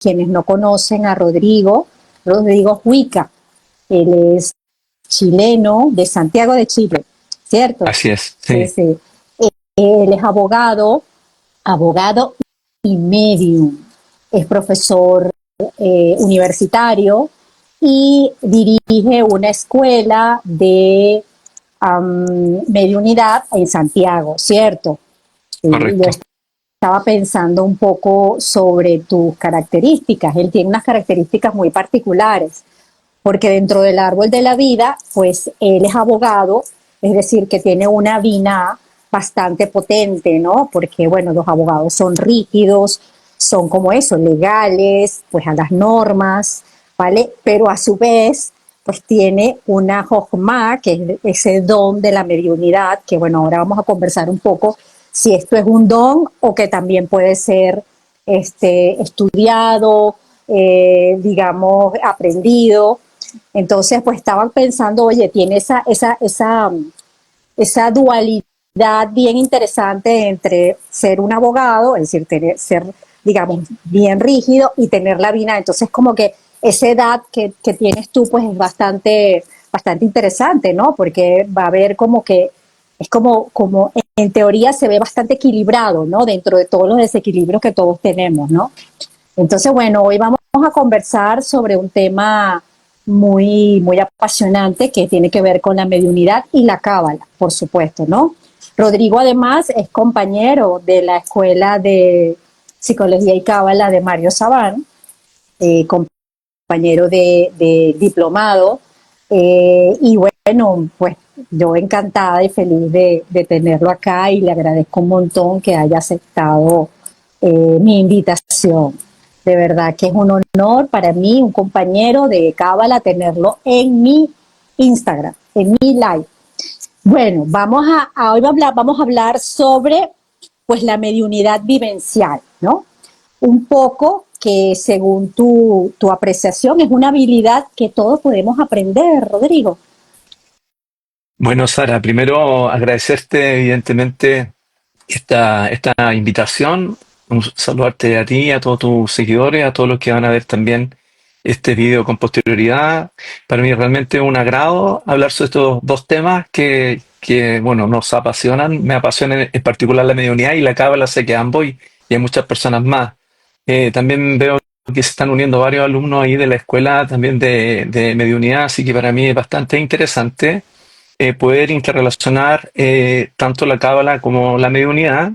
quienes no conocen a Rodrigo, Rodrigo Huica. Él es chileno de Santiago de Chile, ¿cierto? Así es, Sí, sí. sí. Él es abogado y medium. Es profesor universitario y dirige una escuela de mediunidad en Santiago, ¿cierto? Yo Correcto. estaba pensando un poco sobre tus características. Él tiene unas características muy particulares, porque dentro del árbol de la vida, pues él es abogado, es decir, que tiene una vina bastante potente, ¿no? Porque, bueno, los abogados son rígidos, son como eso, legales, pues a las normas, ¿vale? Pero a su vez, pues tiene una jojma, que es ese don de la mediunidad, que bueno, ahora vamos a conversar un poco si esto es un don o que también puede ser estudiado, digamos, aprendido. Entonces, pues estaban pensando, oye, tiene esa dualidad bien interesante entre ser un abogado, es decir, ser, digamos, bien rígido y tener la vina. Entonces, como que esa edad que tienes tú, pues es bastante interesante, ¿no? Porque va a haber como que, es como en teoría se ve bastante equilibrado, ¿no? Dentro de todos los desequilibrios que todos tenemos, ¿no? Entonces, bueno, hoy vamos a conversar sobre un tema muy apasionante que tiene que ver con la mediunidad y la cábala, por supuesto, ¿no? Rodrigo además es compañero de la Escuela de Psicología y Cábala de Mario Sabán, compañero de diplomado, y bueno, pues yo encantada y feliz de tenerlo acá y le agradezco un montón que haya aceptado mi invitación. De verdad que es un honor para mí, un compañero de Cábala, tenerlo en mi Instagram, en mi live. Bueno, vamos a hablar sobre pues la mediunidad vivencial, ¿no? Un poco que según tu apreciación es una habilidad que todos podemos aprender, Rodrigo. Bueno, Sara, primero agradecerte evidentemente esta invitación, saludarte a ti, a todos tus seguidores, a todos los que van a ver también este video con posterioridad. Para mí es realmente un agrado hablar sobre estos dos temas que bueno, nos apasionan. Me apasiona en particular la mediunidad y la cábala, sé que ambos y hay muchas personas más. También veo que se están uniendo varios alumnos ahí de la escuela también de mediunidad, así que para mí es bastante interesante poder interrelacionar tanto la cábala como la mediunidad.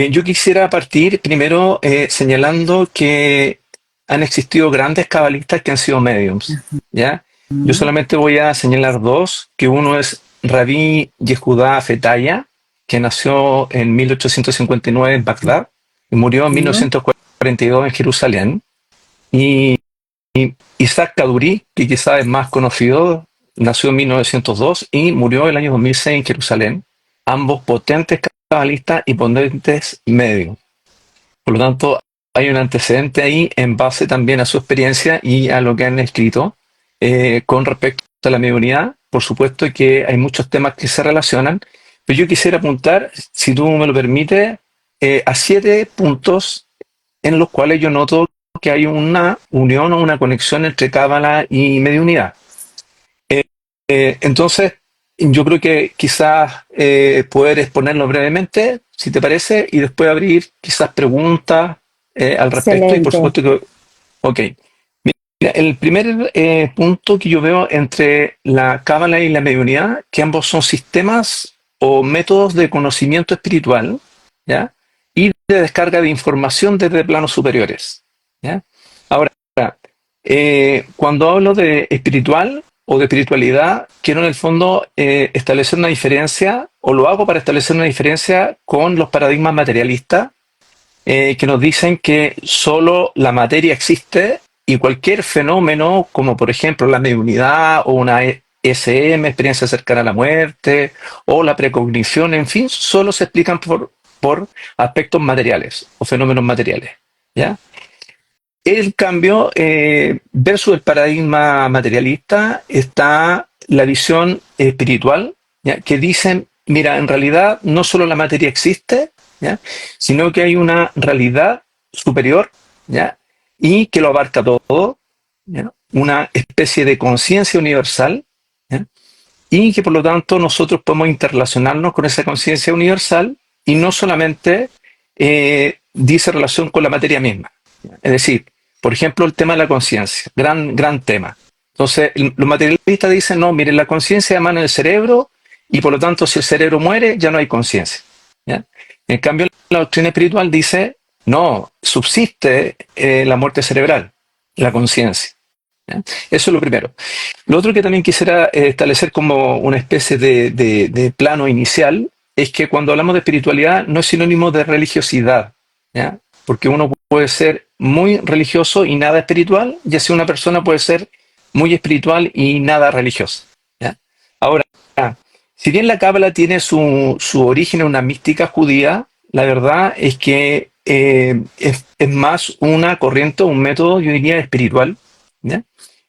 Yo quisiera partir primero señalando que han existido grandes cabalistas que han sido mediums, ¿ya? Yo solamente voy a señalar dos, que uno es Rabí Yehudá Fetaya, que nació en 1859 en Bagdad y murió en 1942 en Jerusalén, y Isaac Kaduri, que quizás es más conocido, nació en 1902 y murió el año 2006 en Jerusalén, ambos potentes cabalistas y potentes medios. Por lo tanto, hay un antecedente ahí en base también a su experiencia y a lo que han escrito con respecto a la mediunidad. Por supuesto que hay muchos temas que se relacionan, pero yo quisiera apuntar, si tú me lo permites, a 7 puntos en los cuales yo noto que hay una unión o una conexión entre cábala y mediunidad. Entonces, yo creo que quizás poder exponerlo brevemente, si te parece, y después abrir quizás preguntas al respecto. Y por Excelente. supuesto que, ok. Mira, el primer punto que yo veo entre la cábala y la mediunidad, que ambos son sistemas o métodos de conocimiento espiritual, ¿ya? Y de descarga de información desde planos superiores, ¿ya? Ahora, cuando hablo de espiritual o de espiritualidad, quiero en el fondo establecer una diferencia, o lo hago para establecer una diferencia con los paradigmas materialistas, que nos dicen que solo la materia existe y cualquier fenómeno, como por ejemplo la mediunidad o una SM, experiencia cercana a la muerte, o la precognición, en fin, solo se explican por aspectos materiales o fenómenos materiales, ¿ya? El cambio, versus el paradigma materialista, está la visión espiritual, ¿ya? Que dicen, mira, en realidad no solo la materia existe, ¿ya? Sino que hay una realidad superior, ¿ya? y que lo abarca todo, ¿ya? Una especie de conciencia universal, ¿ya? Y que por lo tanto nosotros podemos interrelacionarnos con esa conciencia universal y no solamente dice relación con la materia misma. Es decir, por ejemplo, el tema de la conciencia, gran tema. Entonces, los materialistas dicen, no, miren, la conciencia emana del cerebro y por lo tanto si el cerebro muere ya no hay conciencia. ¿Ya? En cambio, la doctrina espiritual dice, no, subsiste la muerte cerebral, la conciencia. ¿Ya? Eso es lo primero. Lo otro que también quisiera establecer como una especie de plano inicial es que cuando hablamos de espiritualidad no es sinónimo de religiosidad, ¿ya? Porque uno puede ser muy religioso y nada espiritual, y así una persona puede ser muy espiritual y nada religiosa, ¿ya? Ahora, si bien la Cábala tiene su origen en una mística judía, la verdad es que es más una corriente, un método, yo diría, espiritual, ¿ya?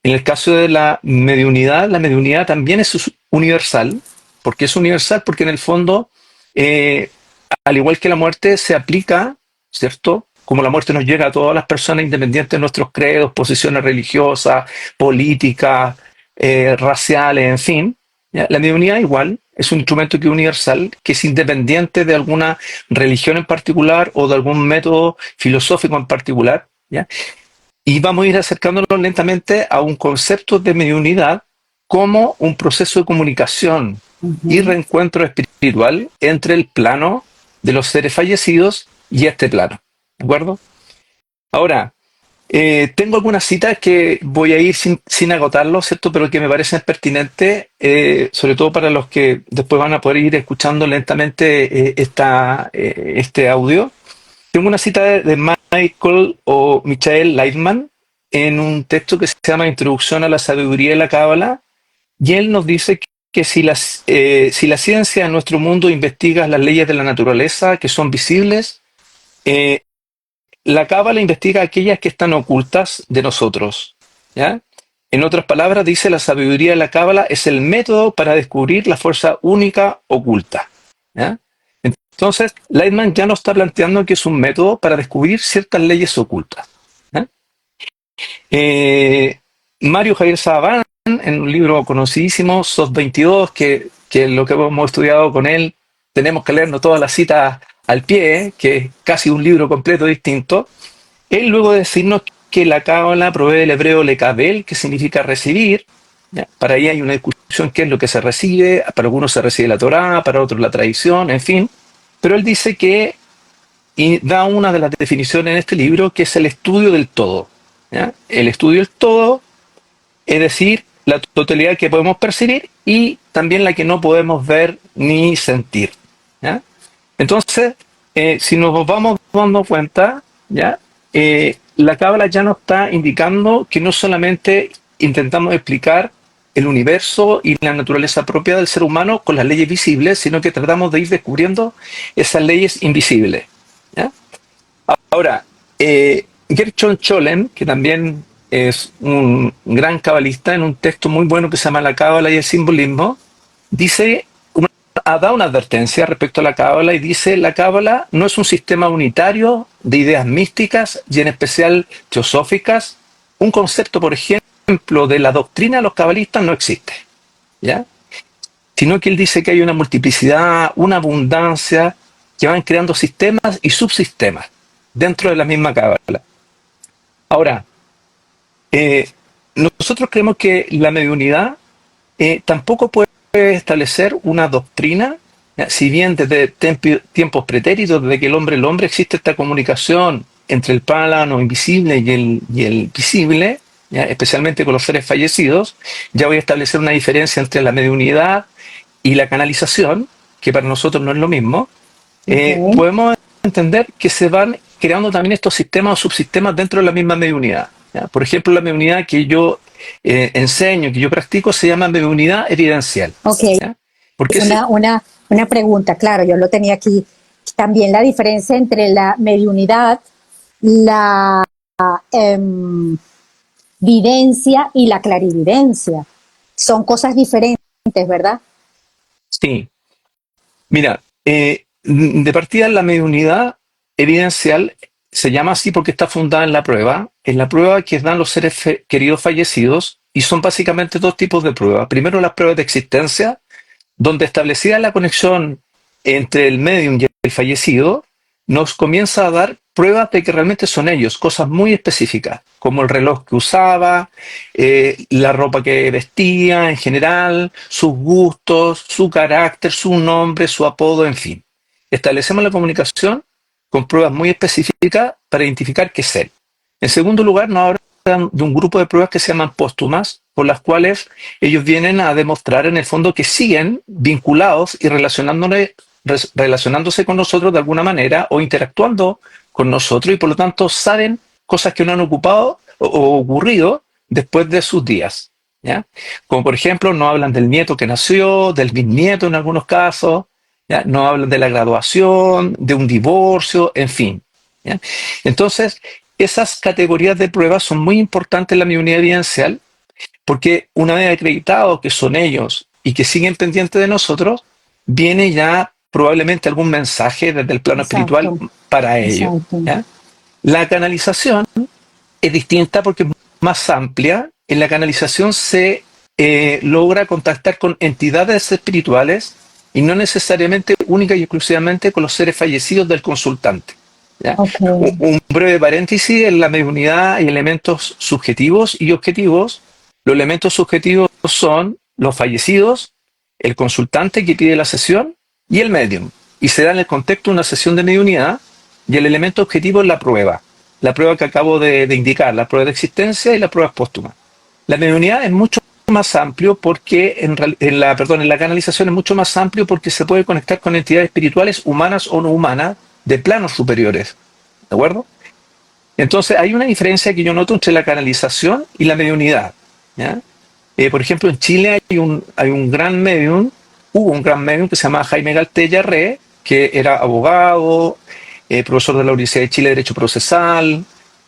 En el caso de la mediunidad también es universal. ¿Por qué es universal? Porque en el fondo, eh, al igual que la muerte, se aplica, ¿cierto? Como la muerte nos llega a todas las personas independientes de nuestros credos, posiciones religiosas, políticas, raciales, en fin. ¿Ya? La mediunidad igual es un instrumento que es universal, que es independiente de alguna religión en particular o de algún método filosófico en particular. ¿Ya? Y vamos a ir acercándonos lentamente a un concepto de mediunidad como un proceso de comunicación y Ujú. reencuentro espiritual entre el plano de los seres fallecidos y este plano. ¿De acuerdo? Ahora, tengo algunas citas que voy a ir sin agotarlo, ¿cierto? Pero que me parecen pertinentes, sobre todo para los que después van a poder ir escuchando lentamente este audio. Tengo una cita de Michael o Michael Leitman en un texto que se llama Introducción a la Sabiduría de la Cábala, y él nos dice que si la ciencia en nuestro mundo investiga las leyes de la naturaleza que son visibles, eh, la Cábala investiga aquellas que están ocultas de nosotros. ¿Ya? En otras palabras, dice la sabiduría de la Cábala es el método para descubrir la fuerza única oculta. ¿Ya? Entonces, Leitman ya nos está planteando que es un método para descubrir ciertas leyes ocultas. ¿Ya? Eh, Mario Javier Saabán, en un libro conocidísimo, SOS 22, que lo que hemos estudiado con él, tenemos que leernos todas las citas al pie, que es casi un libro completo distinto. Él luego de decirnos que la cábala provee del hebreo lekabel, que significa recibir. ¿Ya? Para ahí hay una discusión qué es lo que se recibe. Para algunos se recibe la Torá, para otros la tradición, en fin. Pero él dice que, y da una de las definiciones en este libro, que es el estudio del todo. ¿Ya? El estudio del todo, es decir, la totalidad que podemos percibir y también la que no podemos ver ni sentir. ¿Ya? Entonces, si nos vamos dando cuenta, ¿ya? La cábala ya nos está indicando que no solamente intentamos explicar el universo y la naturaleza propia del ser humano con las leyes visibles, sino que tratamos de ir descubriendo esas leyes invisibles. ¿Ya? Ahora, Gershon Scholem, que también es un gran cabalista, en un texto muy bueno que se llama La Cábala y el Simbolismo, dice, ha dado una advertencia respecto a la Cábala y dice, la Cábala no es un sistema unitario de ideas místicas y en especial teosóficas. Un concepto, por ejemplo, de la doctrina de los cabalistas no existe, ¿ya? Sino que él dice que hay una multiplicidad, una abundancia, que van creando sistemas y subsistemas dentro de la misma Cábala. Ahora, eh, nosotros creemos que la mediunidad tampoco puede establecer una doctrina, ¿ya? Si bien desde tiempos pretéritos, desde que el hombre existe esta comunicación entre el plano invisible y el visible, ¿ya? Especialmente con los seres fallecidos, ya voy a establecer una diferencia entre la mediunidad y la canalización, que para nosotros no es lo mismo. Ok. Podemos entender que se van creando también estos sistemas o subsistemas dentro de la misma mediunidad. ¿Ya? Por ejemplo, la mediunidad que yo enseño, que yo practico, se llama mediunidad evidencial. Ok, ¿Ya? Porque una pregunta, claro, yo lo tenía aquí. También la diferencia entre la mediunidad, la em, videncia y la clarividencia. Son cosas diferentes, ¿verdad? sí, mira, de partida la mediunidad evidencial se llama así porque está fundada en la prueba que dan los seres queridos fallecidos, y son básicamente dos tipos de pruebas. Primero, las pruebas de existencia, donde establecida la conexión entre el medium y el fallecido, nos comienza a dar pruebas de que realmente son ellos, cosas muy específicas, como el reloj que usaba, la ropa que vestía en general, sus gustos, su carácter, su nombre, su apodo, en fin. Establecemos la comunicación con pruebas muy específicas para identificar qué es él. En segundo lugar, nos hablan de un grupo de pruebas que se llaman póstumas, por las cuales ellos vienen a demostrar en el fondo que siguen vinculados y relacionándose con nosotros de alguna manera o interactuando con nosotros, y por lo tanto saben cosas que no han ocupado o ocurrido después de sus días. ¿Ya? Como por ejemplo, no hablan del nieto que nació, del bisnieto en algunos casos, ¿ya? No hablan de la graduación, de un divorcio, en fin. ¿Ya? Entonces, esas categorías de pruebas son muy importantes en la mediunidad evidencial, porque una vez acreditado que son ellos y que siguen pendientes de nosotros, viene ya probablemente algún mensaje desde el plano espiritual Exacto, para ellos. exacto. ¿Ya? La canalización es distinta porque es más amplia. En la canalización se logra contactar con entidades espirituales y no necesariamente única y exclusivamente con los seres fallecidos del consultante. ¿Ya? Ok, Un breve paréntesis: en la mediunidad hay elementos subjetivos y objetivos. Los elementos subjetivos son los fallecidos, el consultante que pide la sesión y el medium. Y se da en el contexto de una sesión de mediunidad, y el elemento objetivo es la prueba que acabo de indicar, la prueba de existencia y la prueba póstuma. La mediunidad es mucho más amplio porque en la canalización es mucho más amplio porque se puede conectar con entidades espirituales, humanas o no humanas, de planos superiores. ¿De acuerdo? Entonces hay una diferencia que yo noto entre la canalización y la mediunidad. ¿Ya? Por ejemplo, en Chile hay un gran medium, hubo un gran medium que se llama Jaime Galtella Re, que era abogado, profesor de la Universidad de Chile de Derecho Procesal,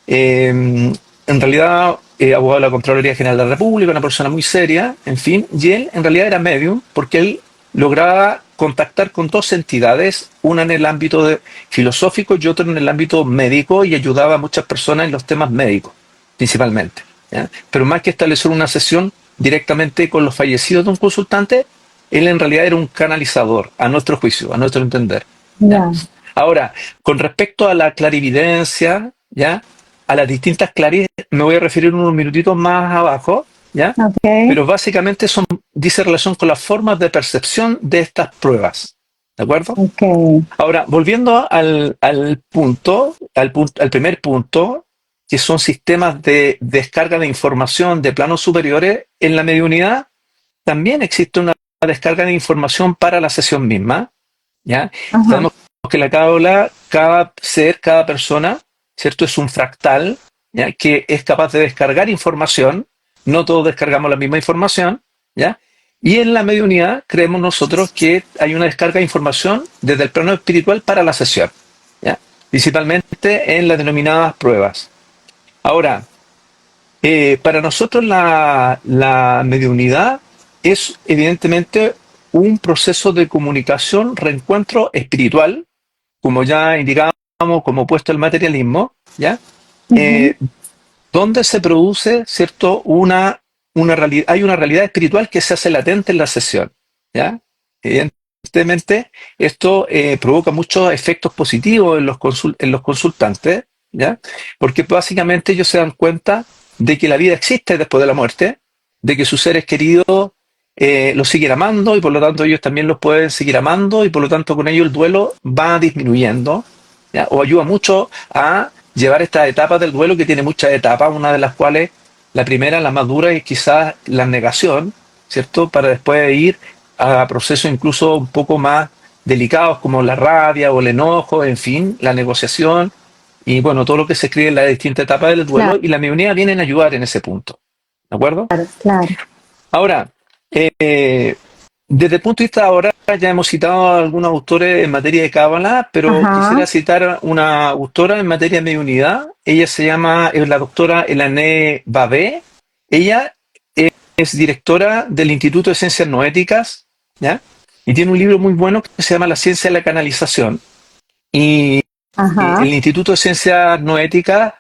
en realidad abogado de la Contraloría General de la República, una persona muy seria, en fin, y él en realidad era medium porque él lograba contactar con dos entidades, una en el ámbito filosófico y otra en el ámbito médico, y ayudaba a muchas personas en los temas médicos, principalmente. ¿Ya? Pero más que establecer una sesión directamente con los fallecidos de un consultante, él en realidad era un canalizador, a nuestro juicio, a nuestro entender. ¿Ya? ya, Ahora, con respecto a la clarividencia, ¿ya? A las distintas claridades, me voy a referir unos minutitos más abajo, ¿ya? ok, Pero básicamente dice relación con las formas de percepción de estas pruebas. ¿De acuerdo? ok, Ahora, volviendo al primer punto, que son sistemas de descarga de información de planos superiores, en la mediunidad también existe una descarga de información para la sesión misma. ¿Ya? ajá, Sabemos que la cábala, cada ser, cada persona, ¿cierto? Es un fractal, ¿ya? Que es capaz de descargar información. No todos descargamos la misma información, ¿ya? Y en la mediunidad creemos nosotros que hay una descarga de información desde el plano espiritual para la sesión, ¿ya? Principalmente en las denominadas pruebas. Ahora, para nosotros la mediunidad es evidentemente un proceso de comunicación, reencuentro espiritual, como ya indicábamos, como opuesto al materialismo, ¿ya? ujú, Eh, donde se produce, ¿cierto? Hay una realidad espiritual que se hace latente en la sesión, ¿ya? Evidentemente, esto provoca muchos efectos positivos en en los consultantes, ¿ya? Porque básicamente ellos se dan cuenta de que la vida existe después de la muerte, de que sus seres queridos los siguen amando, y por lo tanto ellos también los pueden seguir amando, y por lo tanto con ello el duelo va disminuyendo, ¿ya? O ayuda mucho a llevar esta etapa del duelo, que tiene muchas etapas, una de las cuales, la primera, la más dura, es quizás la negación, ¿cierto? Para después ir a procesos incluso un poco más delicados como la rabia o el enojo, en fin, la negociación y bueno, todo lo que se escribe en la distinta etapa del duelo, claro, y la mediunidad vienen a ayudar en ese punto. ¿De acuerdo? claro, Ahora, eh, desde el punto de vista ahora, ya hemos citado a algunos autores en materia de Cábala, pero ajá, quisiera citar a una autora en materia de mediunidad. Ella se llama, es la doctora Elané Babé. Ella es directora del Instituto de Ciencias Noéticas, ¿ya? Y tiene un libro muy bueno que se llama La ciencia de la canalización. Y Ajá. El Instituto de Ciencias No Éticas,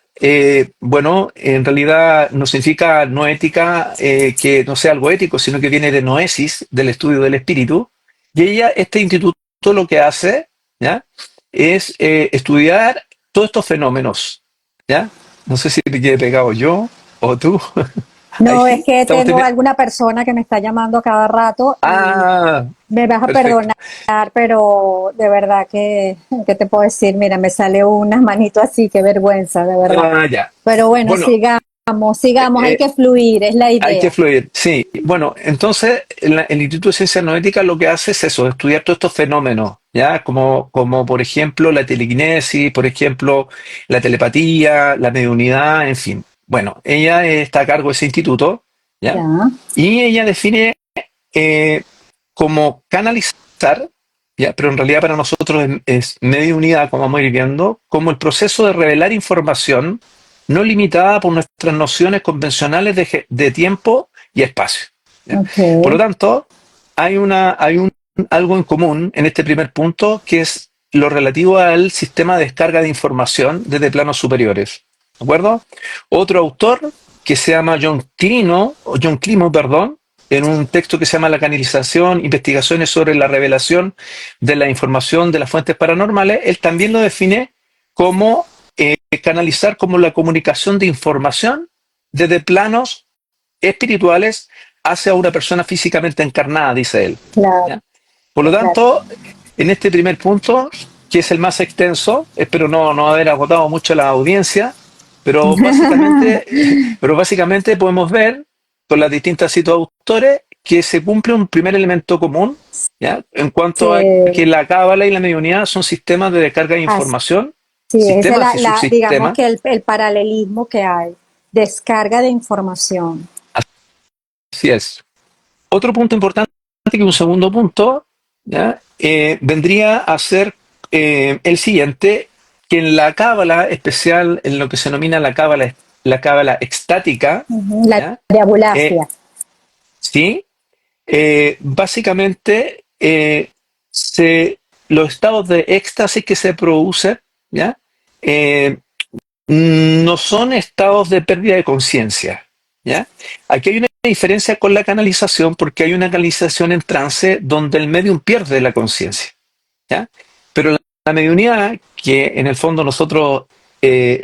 bueno, en realidad no significa no ética que no sea algo ético, sino que viene de noesis, del estudio del espíritu. Y este instituto lo que hace, ¿ya? Es estudiar todos estos fenómenos, ¿ya? No sé si te quede pegado yo o tú. No, es Ahí que estamos tengo teniendo... alguna persona que me está llamando a cada rato y Ah, me vas a perfecto. perdonar, pero de verdad que, ¿qué te puedo decir? Mira, me sale unas manitos así, qué vergüenza, de verdad. Ah, ya. Pero bueno, Bueno, sigamos, hay eh, que fluir, es la hay que idea. fluir, sí. Bueno, entonces el Instituto de Ciencias Noéticas lo que hace es eso, estudiar todos estos fenómenos, ¿ya? Como por ejemplo la telequinesis, por ejemplo la telepatía, la mediunidad, en fin. Bueno, ella está a cargo de ese instituto, ¿ya? Ya, Y ella define eh, como canalizar, ¿ya? Pero en realidad para nosotros es mediunidad, como vamos a ir viendo, como el proceso de revelar información no limitada por nuestras nociones convencionales de tiempo y espacio, ¿ya? ok, Por lo tanto, algo en común en este primer punto que es lo relativo al sistema de descarga de información desde planos superiores. ¿De acuerdo? Otro autor que se llama John Climo, perdón, en un texto que se llama La canalización, investigaciones sobre la revelación de la información de las fuentes paranormales, él también lo define como canalizar como la comunicación de información desde planos espirituales hacia una persona físicamente encarnada, dice él. claro, ¿Ya? Por lo claro. tanto, en este primer punto, que es el más extenso, espero no haber agotado mucho la audiencia, pero básicamente podemos ver con las distintas citas de autores que se cumple un primer elemento común, ¿ya? En Sí, cuanto a que la cábala y la mediunidad son sistemas de descarga de así información, es, sistemas y digamos subsistemas. que el paralelismo que hay, descarga de información. Así es. Otro punto importante, que un segundo punto, ¿ya? Vendría a ser el siguiente, que en la cábala especial, en lo que se denomina la cábala extática, Ujú, la ¿ya? Eh, diabulacia. sí, básicamente los estados de éxtasis que se producen, ¿ya? Eh, no son estados de pérdida de conciencia, ¿ya? Aquí hay una diferencia con la canalización porque hay una canalización en trance donde el medium pierde la conciencia, ¿ya? Pero la mediunidad, que en el fondo nosotros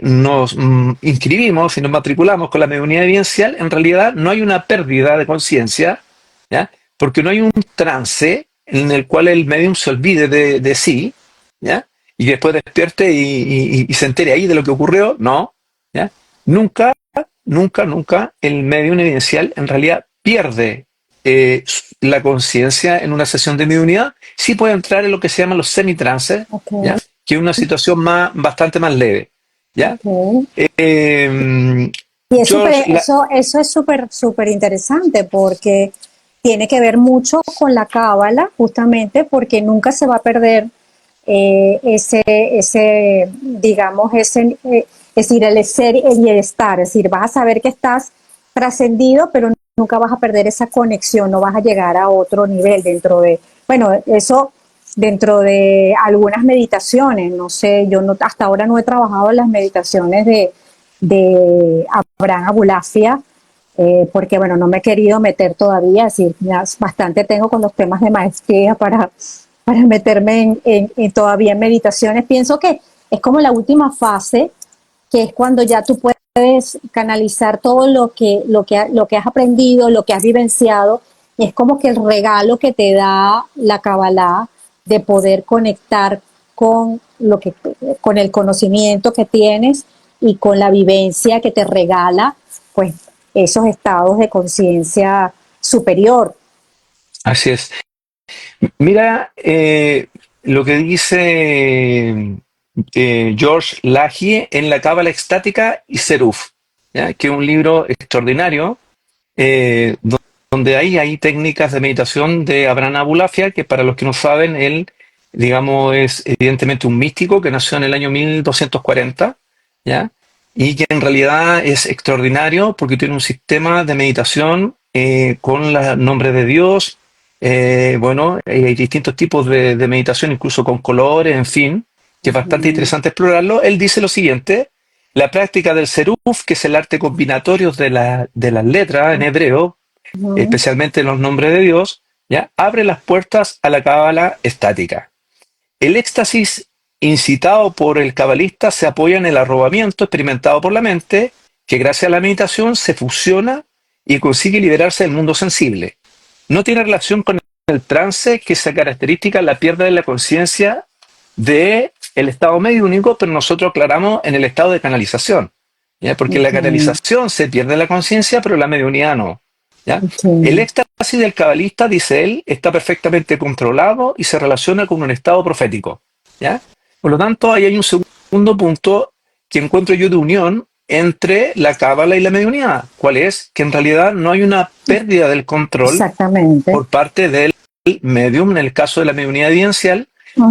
nos inscribimos y nos matriculamos con la mediunidad evidencial, en realidad no hay una pérdida de conciencia, ¿ya? Porque no hay un trance en el cual el medium se olvide de sí, ¿ya? Y después despierte y se entere ahí de lo que ocurrió, no, ¿ya? Nunca, nunca el medium evidencial en realidad pierde la conciencia en una sesión de mediunidad. Sí puede entrar en lo que se llaman los semitrances, Ok, ¿ya? Que es una situación bastante más leve, ¿ya? ok. Eh, Y es George, eso es súper interesante porque tiene que ver mucho con la cábala, justamente porque nunca se va a perder digamos, es decir, el ser y el estar. Es decir, vas a saber que estás trascendido, pero nunca vas a perder esa conexión, no vas a llegar a otro nivel dentro de, bueno, eso dentro de algunas meditaciones, no sé, yo no, hasta ahora no he trabajado en las meditaciones de Abraham Abulafia, porque bueno, no me he querido meter todavía, es decir, ya bastante tengo con los temas de maestría para meterme en todavía en meditaciones. Pienso que es como la última fase, que es cuando ya tú puedes canalizar todo lo que has aprendido, lo que has vivenciado, y es como que el regalo que te da la Kabbalah de poder conectar con con el conocimiento que tienes y con la vivencia que te regala, pues esos estados de conciencia superior. así es. Mira lo que dice George Lagie en La Cábala Extática y Seruf, ¿ya? Que es un libro extraordinario eh, donde hay técnicas de meditación de Abraham Abulafia, que para los que no saben, él, digamos, es evidentemente un místico que nació en el año 1240, ¿ya? Y que en realidad es extraordinario porque tiene un sistema de meditación con el nombre de Dios, bueno, hay distintos tipos de meditación, incluso con colores, en fin, que es bastante interesante explorarlo. Él dice lo siguiente: la práctica del seruf, que es el arte combinatorio de las letras en hebreo, Ujú. especialmente los nombres de Dios, ¿ya? Abre las puertas a la cábala estática. El éxtasis incitado por el cabalista se apoya en el arrobamiento experimentado por la mente, que gracias a la meditación se fusiona y consigue liberarse del mundo sensible. No tiene relación con el trance, que esa característica la pierde de la conciencia de el estado mediúnico, pero nosotros aclaramos en el estado de canalización, ¿ya? Porque en la Ok, canalización se pierde la conciencia, pero la mediunidad no, ¿ya? El ok. éxtasis del cabalista, dice él, está perfectamente controlado y se relaciona con un estado profético, ¿ya? Por lo tanto, ahí hay un segundo punto que encuentro yo de unión entre la cábala y la mediunidad. ¿Cuál es? Que en realidad no hay una pérdida del control Exactamente. por parte del medium, en el caso de la mediunidad evidencial,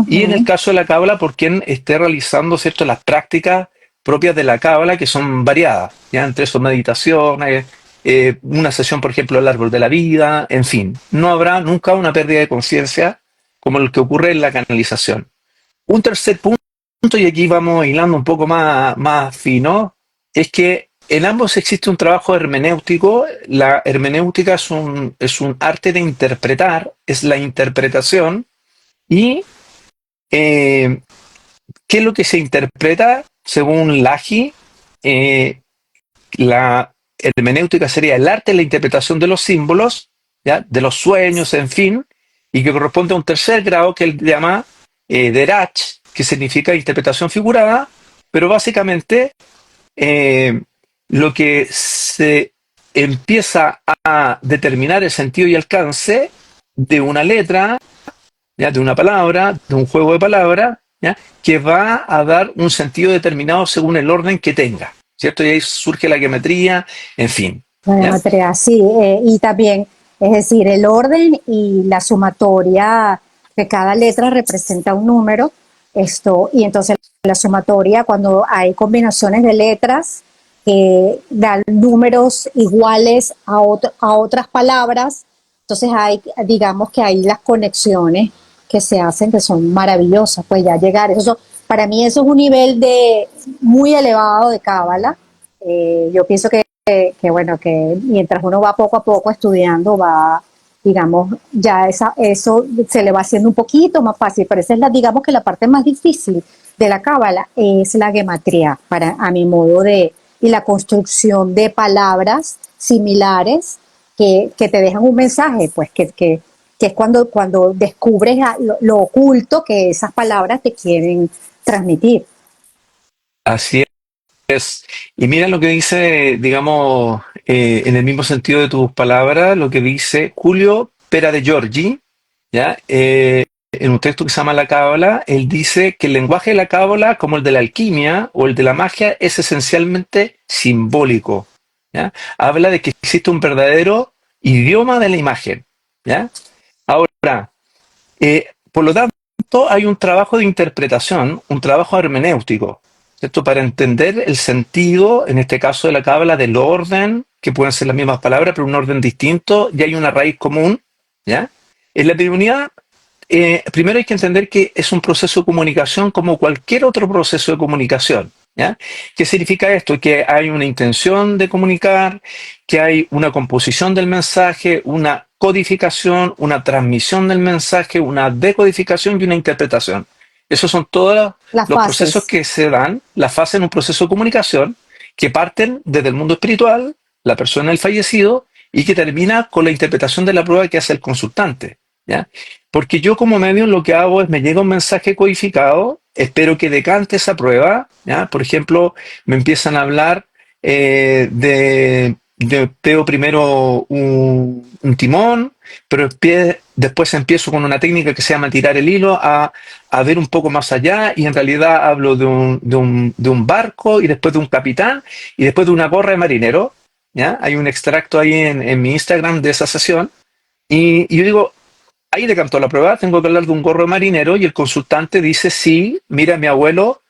y en el Ujú. caso de la cábala por quien esté realizando, ¿cierto?, las prácticas propias de la cábala, que son variadas, ya entre eso meditaciones, una sesión, por ejemplo, el árbol de la vida, en fin, no habrá nunca una pérdida de conciencia como el que ocurre en la canalización. Un tercer punto, y aquí vamos hilando un poco más fino, es que en ambos existe un trabajo hermenéutico. La hermenéutica es un arte de interpretar, es la interpretación. ¿Y eh, qué es lo que se interpreta según Laji? Eh, la hermenéutica sería el arte de la interpretación de los símbolos, ¿ya? De los sueños, en fin, y que corresponde a un tercer grado que él llama Derach, que significa interpretación figurada, pero básicamente eh, lo que se empieza a determinar el sentido y alcance de una letra, ¿ya? De una palabra, de un juego de palabras, ¿ya? Que va a dar un sentido determinado según el orden que tenga, ¿cierto? Y ahí surge la geometría, en fin, La ¿ya? geometría, sí, y también, es decir, el orden y la sumatoria, que cada letra representa un número, y entonces la sumatoria, cuando hay combinaciones de letras que dan números iguales a otras palabras, entonces hay, digamos que hay las conexiones que se hacen que son maravillosas, pues ya llegar, para mí eso es un nivel de muy elevado de cábala. Yo pienso que bueno, que mientras uno va poco a poco estudiando, va, digamos, ya eso se le va haciendo un poquito más fácil, pero esa es la, digamos que la parte más difícil de la cábala es la gematría, a mi modo de, y la construcción de palabras similares que te dejan un mensaje, pues que es cuando descubres lo oculto que esas palabras te quieren transmitir. Así es. Y mira lo que dice, digamos, en el mismo sentido de tus palabras, lo que dice Julio Pera de Giorgi, ¿ya? En un texto que se llama La Cábala, él dice que el lenguaje de la Cábala, como el de la alquimia o el de la magia, es esencialmente simbólico, ¿ya? Habla de que existe un verdadero idioma de la imagen, ¿ya? Ahora, por lo tanto, hay un trabajo de interpretación, un trabajo hermenéutico, ¿cierto? Para entender el sentido, en este caso de la cábala, del orden, que pueden ser las mismas palabras, pero un orden distinto, y hay una raíz común, ¿ya? En la divinidad, primero hay que entender que es un proceso de comunicación como cualquier otro proceso de comunicación, ¿ya? ¿Qué significa esto? Que hay una intención de comunicar, que hay una composición del mensaje, una codificación, una transmisión del mensaje, una decodificación y una interpretación. Esos son todos Las los procesos fases. que se dan, la fase en un proceso de comunicación, que parten desde el mundo espiritual, la persona, el fallecido, y que termina con la interpretación de la prueba que hace el consultante, ¿ya? Porque yo como medium lo que hago es me llega un mensaje codificado, espero que decante esa prueba, ¿ya? Por ejemplo, me empiezan a hablar veo primero un timón, pero después empiezo con una técnica que se llama tirar el hilo a ver un poco más allá, y en realidad hablo de un barco, y después de un capitán, y después de una gorra de marinero, ¿ya? Hay un extracto ahí en mi Instagram de esa sesión, y yo digo, ahí decantó la prueba, tengo que hablar de un gorro de marinero, y el consultante dice, sí, mira, mi abuelo,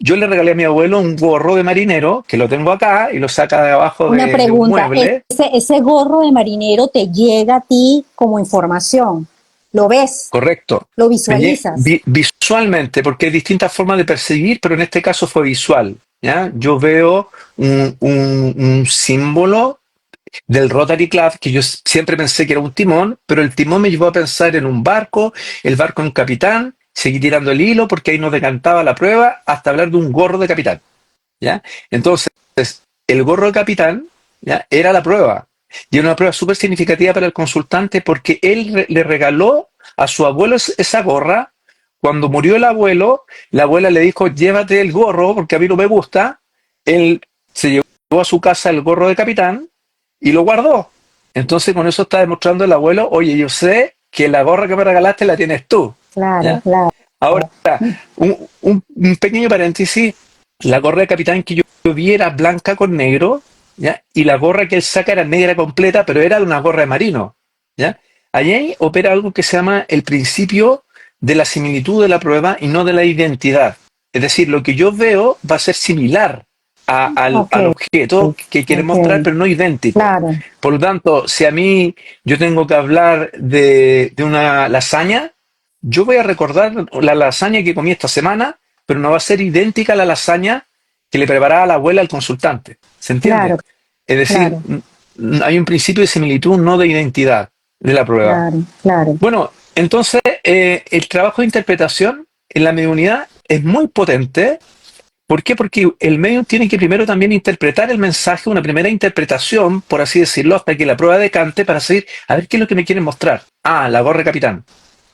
yo le regalé a mi abuelo un gorro de marinero, que lo tengo acá, y lo saca de abajo Una de un pregunta, mueble. ese gorro de marinero te llega a ti como información. lo ves, correcto. lo visualizas. Visualmente, porque hay distintas formas de percibir, pero en este caso fue visual. ¿Ya? Yo veo un símbolo del Rotary Club, que yo siempre pensé que era un timón, pero el timón me llevó a pensar en un barco, el barco en un capitán, seguí tirando el hilo porque ahí nos decantaba la prueba hasta hablar de un gorro de capitán. ¿Ya? Entonces, el gorro de capitán, ¿ya? Era la prueba. Y era una prueba súper significativa para el consultante porque él le regaló a su abuelo esa gorra. Cuando murió el abuelo, la abuela le dijo, llévate el gorro porque a mí no me gusta. Él se llevó a su casa el gorro de capitán y lo guardó. Entonces con eso está demostrando el abuelo, oye, yo sé que la gorra que me regalaste la tienes tú. Claro, ¿Ya? claro. Ahora, un pequeño paréntesis, la gorra de capitán que yo vi era blanca con negro, ¿ya? Y la gorra que él saca era negra completa, pero era de una gorra de marino, ¿ya? Allí opera algo que se llama el principio de la similitud de la prueba y no de la identidad. Es decir, lo que yo veo va a ser similar Ok, al objeto que quiere ok, mostrar, pero no idéntico. claro, Por lo tanto, si a mí yo tengo que hablar de una lasaña, yo voy a recordar la lasaña que comí esta semana, pero no va a ser idéntica a la lasaña que le preparaba la abuela al consultante. ¿Se entiende? claro, Es decir, claro, hay un principio de similitud, no de identidad de la prueba. claro, claro. Bueno, entonces el trabajo de interpretación en la mediunidad es muy potente. ¿Por qué? Porque el medium tiene que primero también interpretar el mensaje, una primera interpretación, por así decirlo, hasta que la prueba decante para seguir a ver qué es lo que me quieren mostrar. Ah, la gorra de capitán.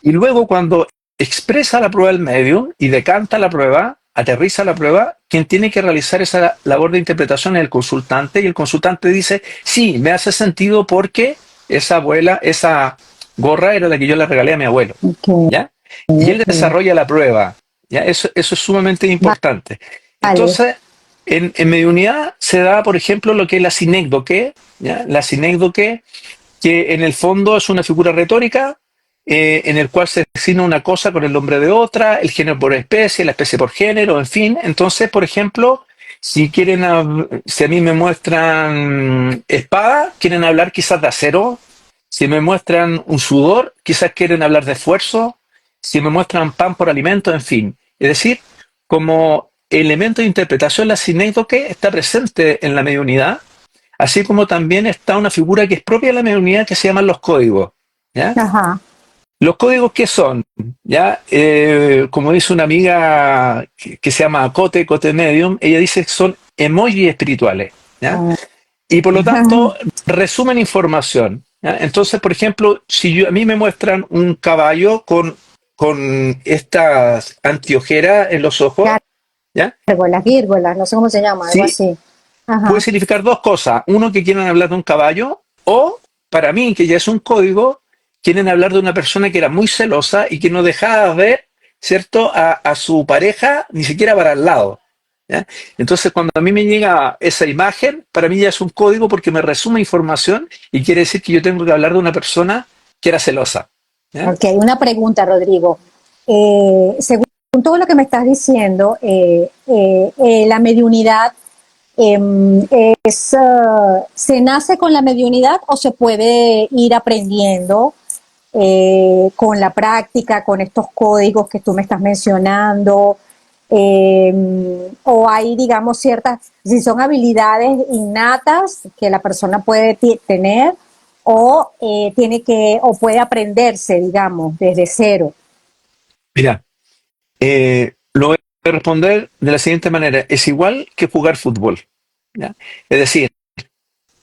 Y luego cuando expresa la prueba del medium y decanta la prueba, aterriza la prueba, quien tiene que realizar esa labor de interpretación es el consultante y el consultante dice, sí, me hace sentido porque esa abuela, esa gorra era la que yo le regalé a mi abuelo. Ok, ¿Ya? Y él ok. desarrolla la prueba. ¿Ya? Eso es sumamente importante. Vale, Entonces, en mediunidad se da, por ejemplo, lo que es la sinécdoque, ¿ya? La sinécdoque, que en el fondo es una figura retórica en el cual se designa una cosa con el nombre de otra, el género por especie, la especie por género, en fin. Entonces, por ejemplo, si a mí me muestran espada, quieren hablar quizás de acero. Si me muestran un sudor, quizás quieren hablar de esfuerzo. Si me muestran pan por alimento, en fin. Es decir, como elemento de interpretación, la sinécdoque está presente en la mediunidad, así como también está una figura que es propia de la mediunidad que se llaman los códigos. ¿Ya? ajá, ¿Los códigos qué son? ¿Ya? Como dice una amiga que se llama Cote Medium, ella dice que son emojis espirituales. ¿Ya? ah, Y por lo tanto, resumen información. ¿Ya? Entonces, por ejemplo, si a mí me muestran un caballo con estas antiojeras en los ojos, ¿ya? gírgolas, no sé cómo se llama, algo Sí, así. puede Ajá, significar dos cosas. Uno, que quieren hablar de un caballo, o para mí, que ya es un código, quieren hablar de una persona que era muy celosa y que no dejaba ver, ¿cierto?, a su pareja ni siquiera para al lado. ¿Ya? Entonces, cuando a mí me llega esa imagen, para mí ya es un código porque me resume información y quiere decir que yo tengo que hablar de una persona que era celosa. ¿Ya? ok, una pregunta, Rodrigo. Según todo lo que me estás diciendo, la mediunidad ¿se nace con la mediunidad o se puede ir aprendiendo con la práctica, con estos códigos que tú me estás mencionando? O hay, digamos, ciertas, si son habilidades innatas que la persona puede tener o o puede aprenderse, digamos, desde cero. Mira, lo voy a responder de la siguiente manera. Es igual que jugar fútbol. ¿Ya? Es decir,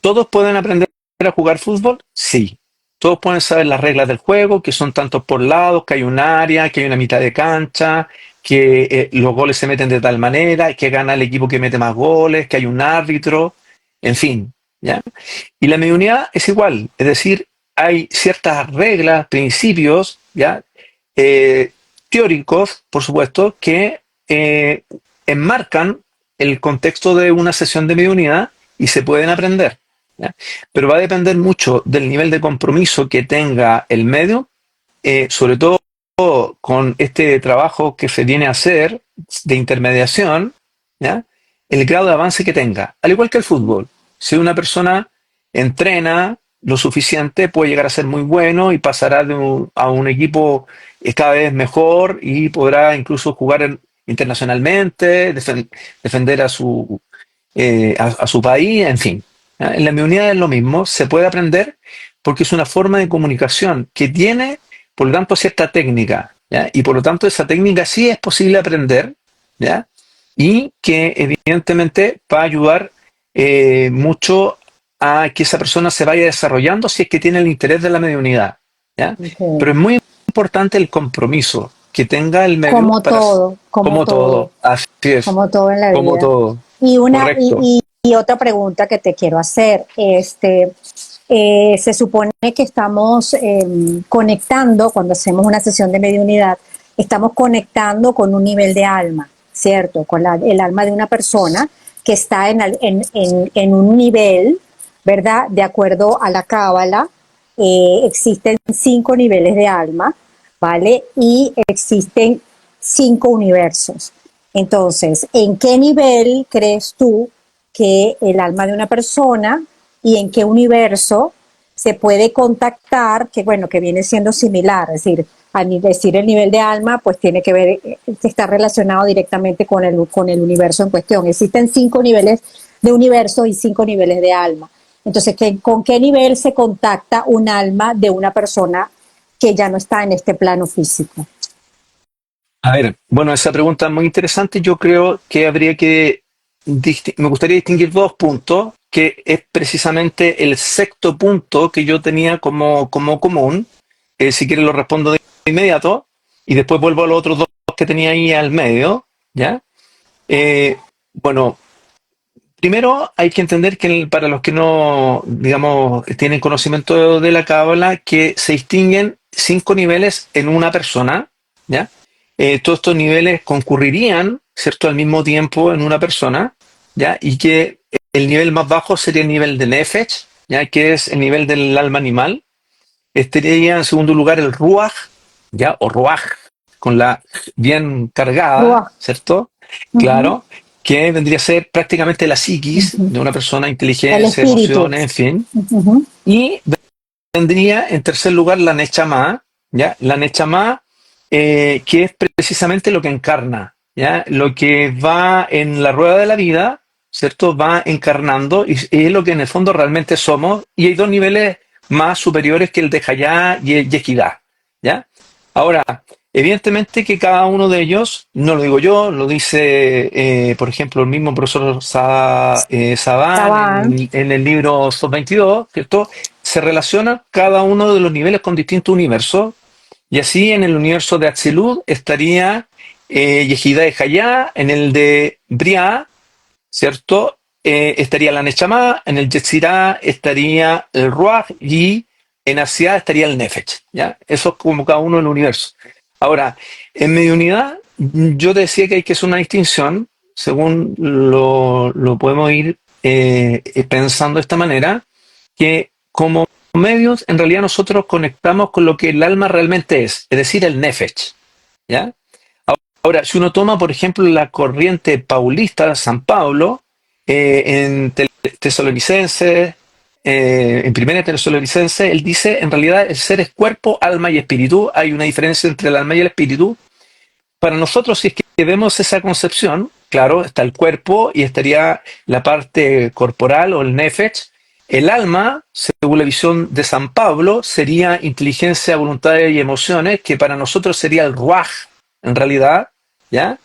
¿todos pueden aprender a jugar fútbol? Sí. Todos pueden saber las reglas del juego, que son tantos por lados, que hay un área, que hay una mitad de cancha, que los goles se meten de tal manera, que gana el equipo que mete más goles, que hay un árbitro, en fin. ¿Ya? Y la mediunidad es igual, es decir, hay ciertas reglas, principios, ¿ya? Eh, teóricos, por supuesto, que enmarcan el contexto de una sesión de mediunidad y se pueden aprender. ¿Ya? Pero va a depender mucho del nivel de compromiso que tenga el medio, sobre todo con este trabajo que se viene a hacer de intermediación, ¿ya? El grado de avance que tenga, al igual que el fútbol. Si una persona entrena, lo suficiente, puede llegar a ser muy bueno y pasará a un equipo cada vez mejor y podrá incluso jugar internacionalmente, defender a su país, en fin. ¿Ya? En la mediunidad es lo mismo, se puede aprender porque es una forma de comunicación que tiene, por lo tanto, cierta técnica, ¿ya? Y por lo tanto, esa técnica sí es posible aprender, ¿ya? Y que evidentemente va a ayudar mucho a que esa persona se vaya desarrollando si es que tiene el interés de la mediunidad, ¿ya? Pero Ok. es muy importante el compromiso que tenga el medium Como para, todo, como como todo, todo, así es, como todo en la como vida. todo, Y una correcto. y otra pregunta que te quiero hacer, se supone que estamos conectando cuando hacemos una sesión de mediunidad, estamos conectando con un nivel de alma, ¿cierto? Con el alma de una persona que está en un nivel, ¿verdad? De acuerdo a la Cábala, existen 5 niveles de alma, ¿vale? Y existen 5 universos. Entonces, ¿en qué nivel crees tú que el alma de una persona y en qué universo se puede contactar, que bueno, que viene siendo similar, es decir, decir el nivel de alma, pues tiene que ver, está relacionado directamente con el universo en cuestión. Existen 5 niveles de universo y 5 niveles de alma. Entonces, ¿con qué nivel se contacta un alma de una persona que ya no está en este plano físico? A ver, bueno, esa pregunta es muy interesante. Yo creo que habría que, me gustaría distinguir dos puntos, que es precisamente el sexto punto que yo tenía como común. Si quieres lo respondo de inmediato y después vuelvo a los otros dos que tenía ahí al medio, ¿ya? Bueno, primero hay que entender que para los que no, digamos, tienen conocimiento de la cábala, que se distinguen 5 niveles en una persona, ¿ya? Todos estos niveles concurrirían, ¿cierto?, al mismo tiempo en una persona, ¿ya? Y que el nivel más bajo sería el nivel de Nefesh, ¿ya? Que es el nivel del alma animal. Estaría en segundo lugar el Ruach, ¿ya? O Ruach, con la bien cargada, Ruah. ¿cierto? Ujú, Claro, que vendría a ser prácticamente la psiquis ujú. de una persona, El inteligencia, espíritu. emociones, en fin. Ujú. Y vendría en tercer lugar la Nechama, ¿ya? La Nechama, que es precisamente lo que encarna, ¿ya? Lo que va en la rueda de la vida, ¿cierto? Va encarnando y es lo que en el fondo realmente somos. Y hay dos niveles más superiores que el de Hayá y el Yehidá, ¿ya? Ahora, evidentemente que cada uno de ellos, no lo digo yo, lo dice, por ejemplo, el mismo profesor Saban Estaban. en el libro SOS 22, ¿cierto? Se relacionan cada uno de los niveles con distintos universos, y así en el universo de Atzilut estaría Yehidá y Hayá, en el de Briah, ¿cierto? Estaría la Nechama, en el Yetzirah estaría el Ruach y en Asiá estaría el Nefesh, ¿ya? Eso es como cada uno del universo. Ahora, en mediunidad, yo decía que hay que hacer una distinción, según lo podemos ir pensando de esta manera, que como medios, en realidad nosotros conectamos con lo que el alma realmente es decir, el Nefesh, ¿ya? Ahora, si uno toma, por ejemplo, la corriente paulista de San Pablo, en Tesalonicenses, en Primera Tesalonicenses, él dice, en realidad el ser es cuerpo, alma y espíritu. Hay una diferencia entre el alma y el espíritu. Para nosotros, si es que vemos esa concepción, claro, está el cuerpo y estaría la parte corporal o el nefesh. El alma, según la visión de San Pablo, sería inteligencia, voluntad y emociones, que para nosotros sería el ruaj, en realidad, ¿ya?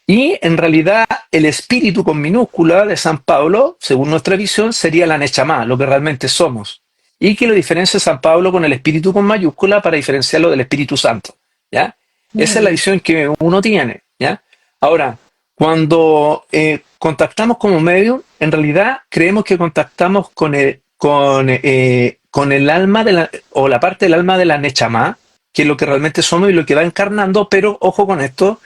Y en realidad el espíritu con minúscula de San Pablo, según nuestra visión, sería la Nechama, lo que realmente somos. Y que lo diferencia San Pablo con el espíritu con mayúscula para diferenciarlo del Espíritu Santo. ¿Ya? Esa es la Ujú. visión que uno tiene. ¿Ya? Ahora, cuando contactamos como medium, en realidad creemos que contactamos con el alma de o la parte del alma de la Nechama, que es lo que realmente somos y lo que va encarnando, pero ojo con esto,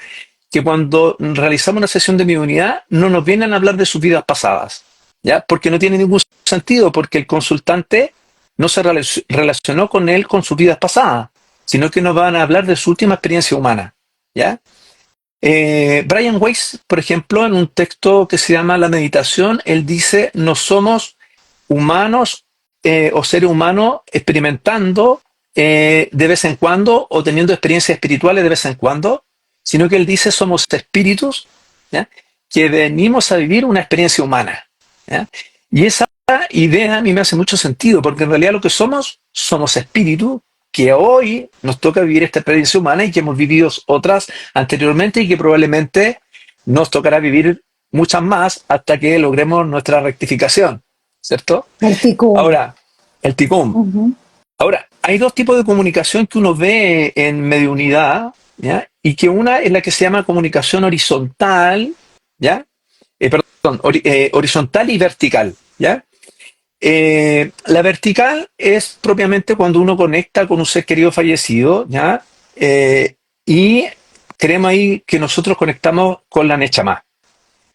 que cuando realizamos una sesión de mediunidad no nos vienen a hablar de sus vidas pasadas, ¿ya? Porque no tiene ningún sentido, porque el consultante no se relacionó con él con sus vidas pasadas, sino que nos van a hablar de su última experiencia humana, ¿ya? Brian Weiss, por ejemplo, en un texto que se llama La Meditación, él dice, no somos humanos o seres humanos experimentando de vez en cuando o teniendo experiencias espirituales de vez en cuando, sino que él dice somos espíritus, ¿ya? Que venimos a vivir una experiencia humana. ¿Ya? Y esa idea a mí me hace mucho sentido, porque en realidad lo que somos espíritus que hoy nos toca vivir esta experiencia humana y que hemos vivido otras anteriormente y que probablemente nos tocará vivir muchas más hasta que logremos nuestra rectificación, ¿cierto? El ticún. Ahora, el ticún. Ujú. Ahora, hay dos tipos de comunicación que uno ve en mediunidad, ¿ya? Y que una es la que se llama comunicación horizontal, ¿ya? Perdón, horizontal y vertical, ¿ya? La vertical es propiamente cuando uno conecta con un ser querido fallecido, ¿ya? Y creemos ahí que nosotros conectamos con la Nechama.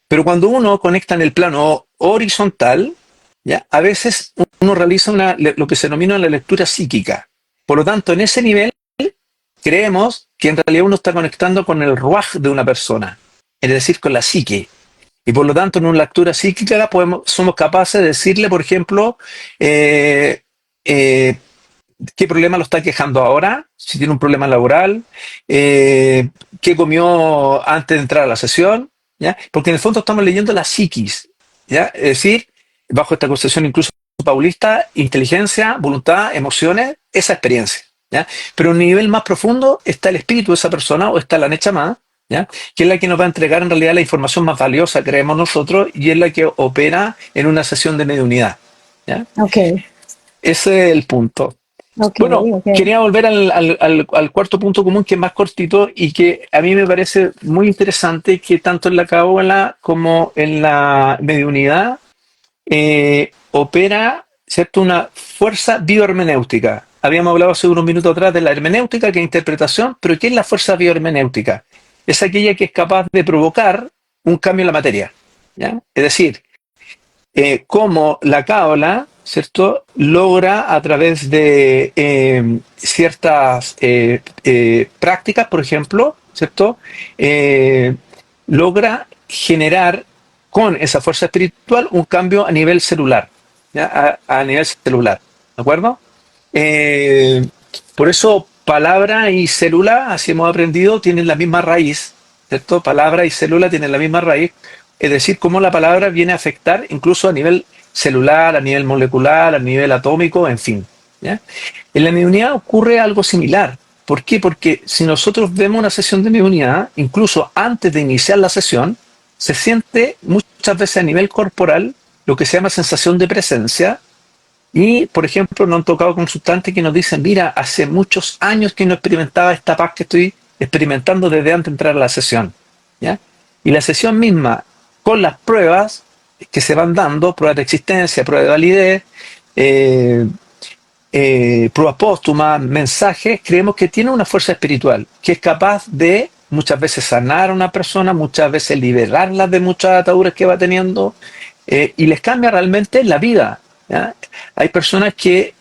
Pero cuando uno conecta en el plano horizontal, ¿ya? A veces uno realiza lo que se denomina la lectura psíquica. Por lo tanto, en ese nivel creemos que en realidad uno está conectando con el ruaj de una persona, es decir, con la psique. Y por lo tanto, en una lectura psíquica somos capaces de decirle, por ejemplo, eh, eh, qué problema lo está quejando ahora, si tiene un problema laboral, qué comió antes de entrar a la sesión, ¿ya? Porque en el fondo estamos leyendo la psiquis, ¿ya? Es decir, bajo esta concepción incluso paulista, inteligencia, voluntad, emociones, esa experiencia, ¿ya? Pero a un nivel más profundo está el espíritu de esa persona o está la Nechama, ¿ya? Que es la que nos va a entregar en realidad la información más valiosa, creemos nosotros, y es la que opera en una sesión de mediunidad, ¿ya? Ok, Ese es el punto. ok, Bueno, ok. quería volver al cuarto punto común, que es más cortito y que a mí me parece muy interesante que tanto en la cábala como en la mediunidad opera, ¿cierto?, una fuerza biohermenéutica. Habíamos hablado hace unos minutos atrás de la hermenéutica, que es interpretación, pero ¿qué es la fuerza biohermenéutica? Es aquella que es capaz de provocar un cambio en la materia, ¿ya? Es decir, cómo la cábala, ¿cierto?, logra a través de ciertas prácticas, por ejemplo, ¿cierto?, Eh, logra generar con esa fuerza espiritual un cambio a nivel celular, ¿ya? A nivel celular, ¿de acuerdo? Eh, por eso palabra y célula, así hemos aprendido, tienen la misma raíz, ¿cierto? Palabra y célula tienen la misma raíz, es decir, cómo la palabra viene a afectar incluso a nivel celular, a nivel molecular, a nivel atómico, en fin, ¿ya? En la mediunidad ocurre algo similar. ¿Por qué? Porque si nosotros vemos una sesión de mediunidad, incluso antes de iniciar la sesión, se siente muchas veces a nivel corporal lo que se llama sensación de presencia. Y, por ejemplo, nos han tocado consultantes que nos dicen, mira, hace muchos años que no experimentaba esta paz que estoy experimentando desde antes de entrar a la sesión, ¿ya? Y la sesión misma, con las pruebas que se van dando, pruebas de existencia, pruebas de validez, eh, pruebas póstumas, mensajes, creemos que tiene una fuerza espiritual que es capaz de muchas veces sanar a una persona, muchas veces liberarla de muchas ataduras que va teniendo, y les cambia realmente la vida, ¿ya? Hay personas que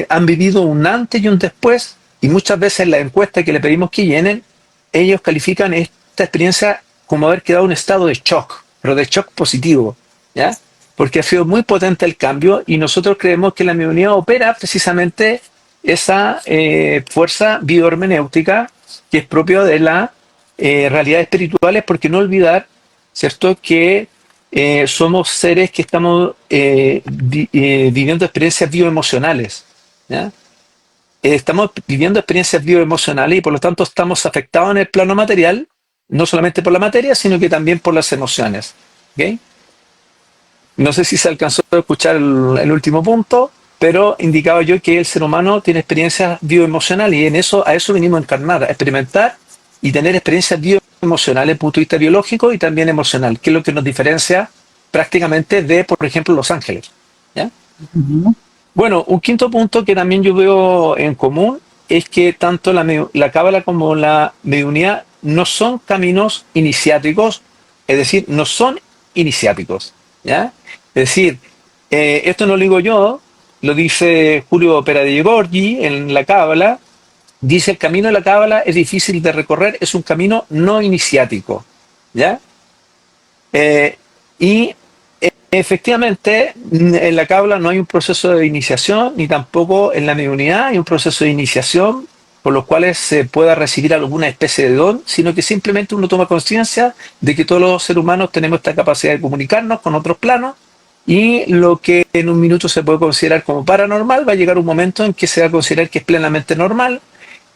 han vivido un antes y un después, y muchas veces en la encuesta que le pedimos que llenen, ellos califican esta experiencia como haber quedado en un estado de shock, pero de shock positivo, ¿ya? Porque ha sido muy potente el cambio y nosotros creemos que la mediunidad opera precisamente esa fuerza biohermenéutica que es propia de la realidad espirituales, porque no olvidar, ¿cierto?, que somos seres que estamos viviendo experiencias bioemocionales, ¿ya? Estamos viviendo experiencias bioemocionales y por lo tanto estamos afectados en el plano material, no solamente por la materia, sino que también por las emociones. ¿Ok? No sé si se alcanzó a escuchar el último punto, pero indicaba yo que el ser humano tiene experiencias bioemocionales y en eso, a eso venimos a encarnar, a experimentar y tener experiencias bioemocionales desde el punto de vista biológico y también emocional, que es lo que nos diferencia prácticamente de, por ejemplo, los ángeles, ¿ya? Ujú. Bueno, un quinto punto que también yo veo en común es que tanto la cábala como la mediunidad no son caminos iniciáticos, es decir, no son iniciáticos, ¿ya? Es decir, esto no lo digo yo, lo dice Julio Peradillo-Gorgi en la cábala, dice el camino de la cábala es difícil de recorrer, es un camino no iniciático, ¿ya? Eh, y Efectivamente, en la cábala no hay un proceso de iniciación, ni tampoco en la mediunidad hay un proceso de iniciación por los cuales se pueda recibir alguna especie de don, sino que simplemente uno toma conciencia de que todos los seres humanos tenemos esta capacidad de comunicarnos con otros planos y lo que en un minuto se puede considerar como paranormal va a llegar un momento en que se va a considerar que es plenamente normal,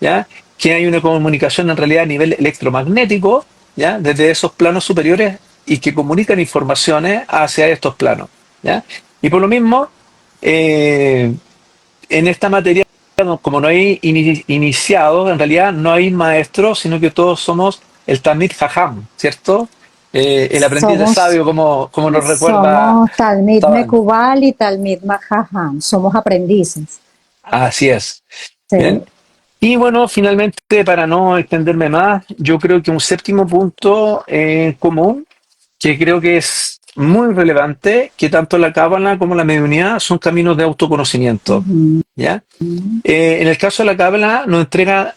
¿ya? Que hay una comunicación en realidad a nivel electromagnético, ¿ya? Desde esos planos superiores y que comunican informaciones hacia estos planos, ¿ya? Y por lo mismo, eh, en esta materia, como no hay iniciados, en realidad no hay maestros, sino que todos somos el Talmid Jajam, ¿cierto? El aprendiz de Somos, sabio, como nos recuerda somos Talmid Saban. Mekubal y Talmid Mahajam, somos aprendices. Así es. Sí. Bien. Y bueno, finalmente, para no extenderme más, yo creo que un séptimo punto común, que creo que es muy relevante, que tanto la cábala como la mediunidad son caminos de autoconocimiento, Ujú. ¿ya? En el caso de la cábala nos entrega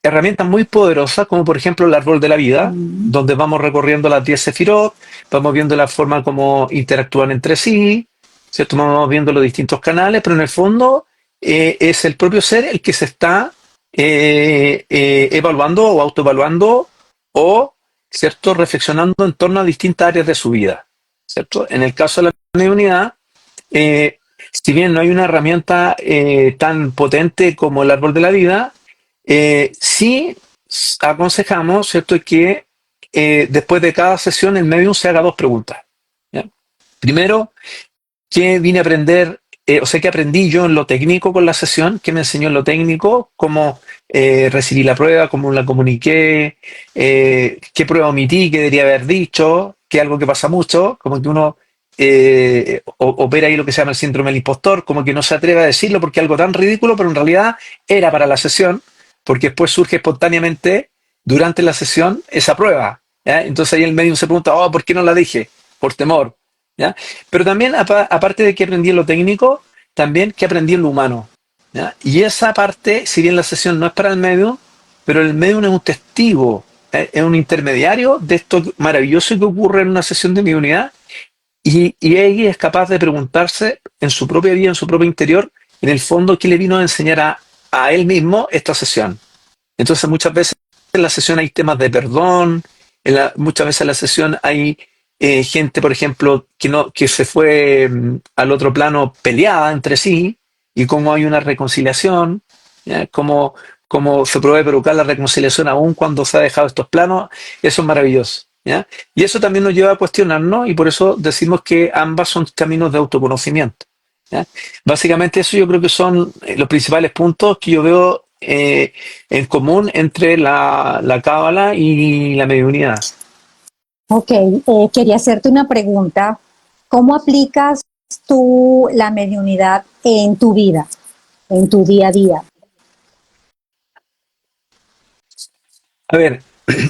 herramientas muy poderosas, como por ejemplo el árbol de la vida, Ujú. donde vamos recorriendo las 10 sefirot, vamos viendo la forma como interactúan entre sí, ¿cierto? Vamos viendo los distintos canales, pero en el fondo es el propio ser el que se está evaluando o autoevaluando o, ¿cierto?, reflexionando en torno a distintas áreas de su vida, ¿cierto? En el caso de la mediunidad, eh, si bien no hay una herramienta tan potente como el árbol de la vida, sí aconsejamos, ¿cierto?, que después de cada sesión el medium se haga dos preguntas, ¿ya? Primero, ¿qué vine a aprender? O sea, ¿qué aprendí yo en lo técnico con la sesión? ¿Qué me enseñó en lo técnico? ¿Cómo recibí la prueba? ¿Cómo la comuniqué? ¿Qué prueba omití? ¿Qué debería haber dicho? Que es algo que pasa mucho, como que uno opera ahí lo que se llama el síndrome del impostor, como que no se atreve a decirlo porque es algo tan ridículo, pero en realidad era para la sesión, porque después surge espontáneamente durante la sesión esa prueba, ¿ya? Entonces ahí el medium se pregunta, oh, ¿por qué no la dije? Por temor, ¿ya? Pero también, aparte de que aprendí en lo técnico, también que aprendí en lo humano, ¿ya? Y esa parte, si bien la sesión no es para el medium, pero el medium es un testigo, es un intermediario de esto maravilloso que ocurre en una sesión de mediunidad y ella es capaz de preguntarse en su propia vida, en su propio interior, en el fondo, qué le vino a enseñar a él mismo esta sesión. Entonces, muchas veces en la sesión hay temas de perdón, muchas veces en la sesión hay gente, por ejemplo, que se fue al otro plano peleada entre sí, y cómo hay una reconciliación, ¿ya? Cómo se puede provocar la reconciliación aún cuando se ha dejado estos planos, eso es maravilloso, ¿ya? Y eso también nos lleva a cuestionarnos, y por eso decimos que ambas son caminos de autoconocimiento, ¿ya? Básicamente eso yo creo que son los principales puntos que yo veo en común entre la cábala y la mediunidad. Ok, quería hacerte una pregunta. ¿Cómo aplicas tú la mediunidad en tu vida, en tu día a día? A ver,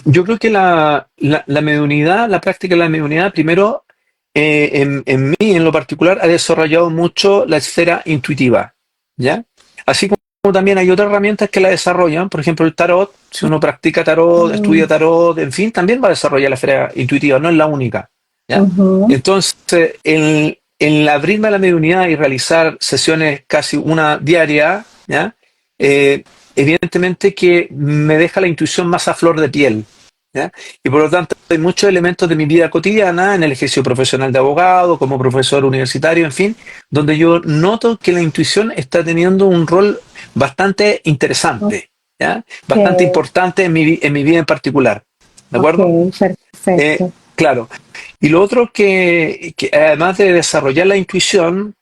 yo creo que la mediunidad, la práctica de la mediunidad, primero, en mí en lo particular, ha desarrollado mucho la esfera intuitiva, ¿ya? Así como también hay otras herramientas que la desarrollan, por ejemplo, el tarot, si uno practica tarot, estudia Mm, tarot, en fin, también va a desarrollar la esfera intuitiva, no es la única, ¿ya? ujú. Entonces, el abrirme a la mediunidad y realizar sesiones casi una diaria, ¿ya? Eh, Evidentemente que me deja la intuición más a flor de piel, ¿ya? Y por lo tanto hay muchos elementos de mi vida cotidiana, en el ejercicio profesional de abogado, como profesor universitario, en fin, donde yo noto que la intuición está teniendo un rol bastante interesante, ¿ya? Ok, Bastante importante en mi vida en particular. ¿De ok, acuerdo? perfecto. Claro. Y lo otro que además de desarrollar la intuición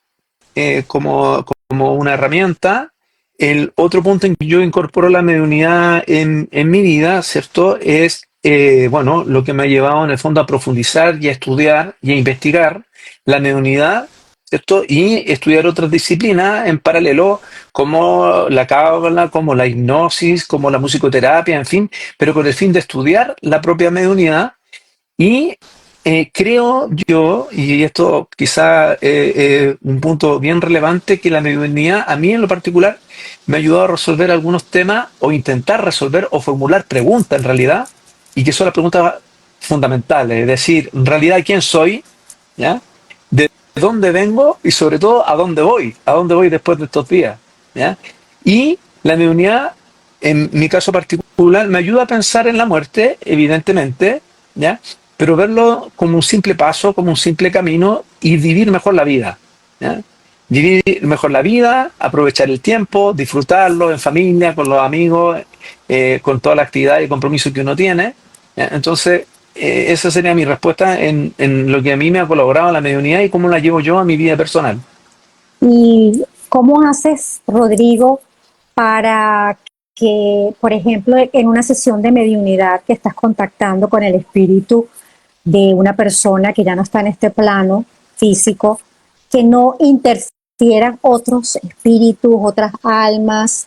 como una herramienta, el otro punto en que yo incorporo la mediunidad en mi vida, ¿cierto? Es, bueno, lo que me ha llevado en el fondo a profundizar y a estudiar y a investigar la mediunidad, ¿cierto? Y estudiar otras disciplinas en paralelo, como la cábala, como la hipnosis, como la musicoterapia, en fin, pero con el fin de estudiar la propia mediunidad y creo yo, y esto quizá un punto bien relevante, que la mediunidad a mí en lo particular me ha ayudado a resolver algunos temas o intentar resolver o formular preguntas en realidad, y que son las preguntas fundamentales, es decir, en realidad quién soy, ¿ya? dónde vengo y sobre todo a dónde voy después de estos días. ¿Ya? Y la mediunidad, en mi caso particular, me ayuda a pensar en la muerte, evidentemente, ¿ya? Pero verlo como un simple paso, como un simple camino y vivir mejor la vida. ¿Ya? Vivir mejor la vida, aprovechar el tiempo, disfrutarlo en familia, con los amigos, con toda la actividad y compromiso que uno tiene. ¿Ya? Entonces, esa sería mi respuesta en lo que a mí me ha colaborado la mediunidad y cómo la llevo yo a mi vida personal. ¿Y cómo haces, Rodrigo, para que, por ejemplo, en una sesión de mediunidad que estás contactando con el espíritu de una persona que ya no está en este plano físico, que no interfieran otros espíritus, otras almas?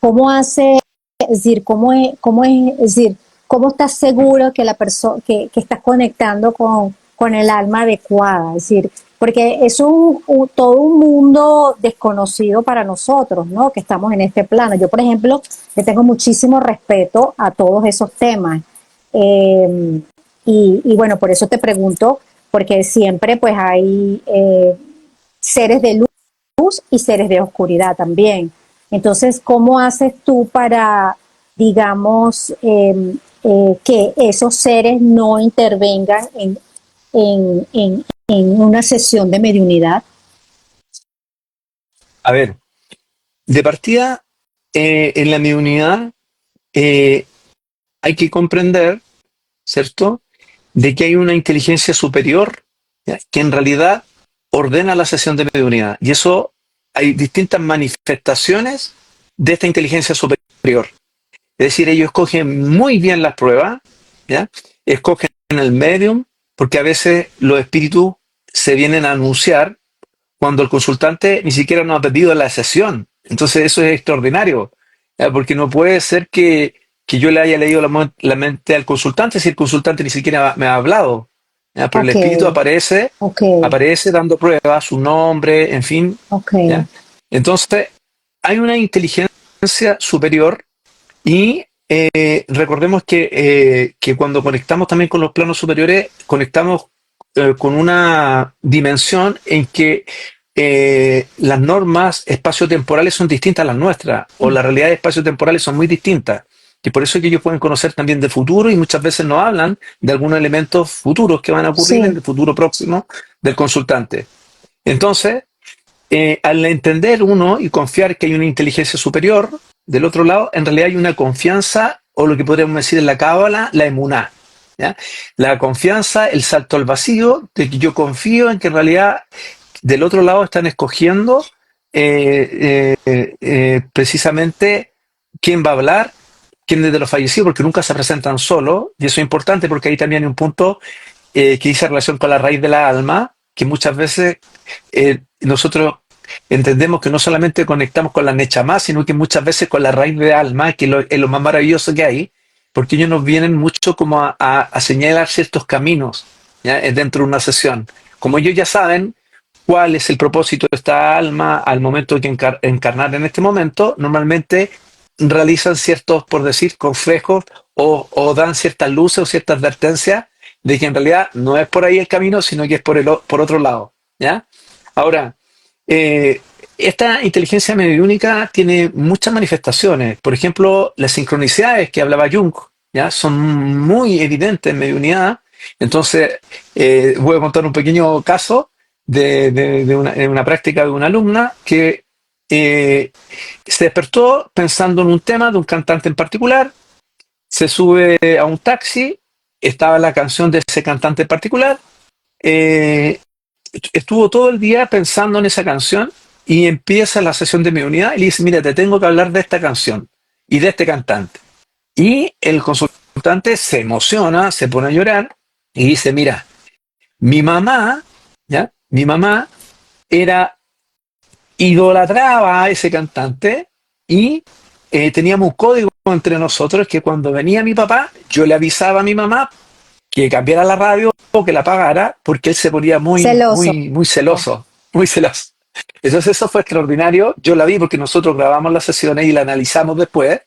¿Cómo hace, es decir, es decir, cómo estás seguro que la persona, que estás conectando con el alma adecuada? Es decir, porque es todo un mundo desconocido para nosotros, ¿no? Que estamos en este plano. Yo, por ejemplo, le tengo muchísimo respeto a todos esos temas. Eh, y bueno, por eso te pregunto, porque siempre pues hay seres de luz y seres de oscuridad también. Entonces, ¿cómo haces tú para, digamos, que esos seres no intervengan en una sesión de mediunidad? A ver, de partida, en la mediunidad eh, hay que comprender, ¿cierto?, de que hay una inteligencia superior, ¿ya?, que en realidad ordena la sesión de mediunidad. Y eso hay distintas manifestaciones de esta inteligencia superior. Es decir, ellos escogen muy bien las pruebas, ¿ya? Escogen el medium, porque a veces los espíritus se vienen a anunciar cuando el consultante ni siquiera nos ha pedido la sesión. Entonces eso es extraordinario, porque no puede ser que yo le haya leído la mente al consultante si el consultante ni siquiera me ha hablado. ¿Ya? Pero el Ok, espíritu aparece, ok, aparece dando pruebas, su nombre, en fin. ok. ¿Ya? Entonces hay una inteligencia superior y recordemos que cuando conectamos también con los planos superiores, conectamos con una dimensión en que las normas espaciotemporales son distintas a las nuestras, o las realidades espaciotemporales son muy distintas. Y por eso es que ellos pueden conocer también de futuro y muchas veces nos hablan de algunos elementos futuros que van a ocurrir en Sí, el futuro próximo del consultante. Entonces, al entender uno y confiar que hay una inteligencia superior, del otro lado, en realidad hay una confianza, o lo que podríamos decir en la cábala, la emuná. ¿Ya? La confianza, el salto al vacío, de que yo confío en que en realidad del otro lado están escogiendo precisamente quién va a hablar, quién es de los fallecidos, porque nunca se presentan solos, y eso es importante porque ahí también hay un punto que dice relación con la raíz de la alma, que muchas veces nosotros entendemos que no solamente conectamos con la Nechama, sino que muchas veces con la raíz de alma, que es lo más maravilloso que hay, porque ellos nos vienen mucho como a señalar ciertos caminos, ¿ya?, dentro de una sesión. Como ellos ya saben cuál es el propósito de esta alma al momento de que encarnar en este momento, normalmente realizan ciertos, por decir, consejos o dan ciertas luces o ciertas advertencias de que en realidad no es por ahí el camino, sino que es por otro lado. ¿Ya? Ahora, eh, esta inteligencia mediúnica tiene muchas manifestaciones. Por ejemplo, las sincronicidades que hablaba Jung, ¿ya?, son muy evidentes en mediunidad. Entonces, voy a contar un pequeño caso de una práctica de una alumna que se despertó pensando en un tema de un cantante en particular, se sube a un taxi, estaba la canción de ese cantante en particular, eh, estuvo todo el día pensando en esa canción y empieza la sesión de mi unidad y le dice, mira, te tengo que hablar de esta canción y de este cantante. Y el consultante se emociona, se pone a llorar y dice, mira, mi mamá, ¿ya? Mi mamá era, idolatraba a ese cantante y teníamos un código entre nosotros que cuando venía mi papá, yo le avisaba a mi mamá que cambiara la radio o que la apagara porque él se ponía muy, celoso. muy, muy celoso, muy celoso. Entonces eso fue extraordinario. Yo la vi porque nosotros grabamos las sesiones y la analizamos después,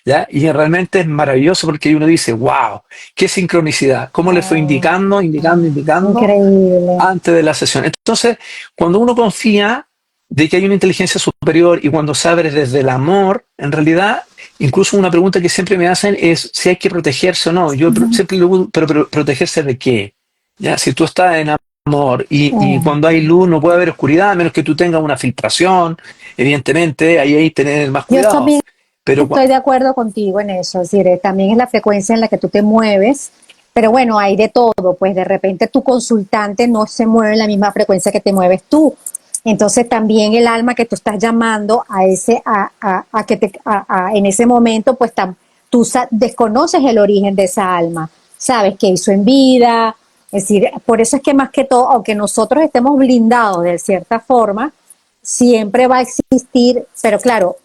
¿ya? Y realmente es maravilloso porque uno dice, wow, qué sincronicidad, cómo le fue Oh, indicando increíble. antes de la sesión. Entonces, cuando uno confía de que hay una inteligencia superior y cuando se abre desde el amor, en realidad, incluso una pregunta que siempre me hacen es si hay que protegerse o no. Yo Ujú. siempre le digo, pero protegerse de qué. ¿Ya? Si tú estás en amor y Oh. cuando hay luz no puede haber oscuridad, a menos que tú tengas una filtración, evidentemente, ahí hay que tener más Yo cuidado. también Pero estoy de acuerdo contigo en eso, es decir, también es la frecuencia en la que tú te mueves, pero bueno, hay de todo, pues de repente tu consultante no se mueve en la misma frecuencia que te mueves tú. Entonces también el alma que tú estás llamando a ese, a que te, en ese momento, pues tú desconoces el origen de esa alma, sabes qué hizo en vida, es decir, por eso es que más que todo, aunque nosotros estemos blindados de cierta forma, siempre va a existir, pero claro,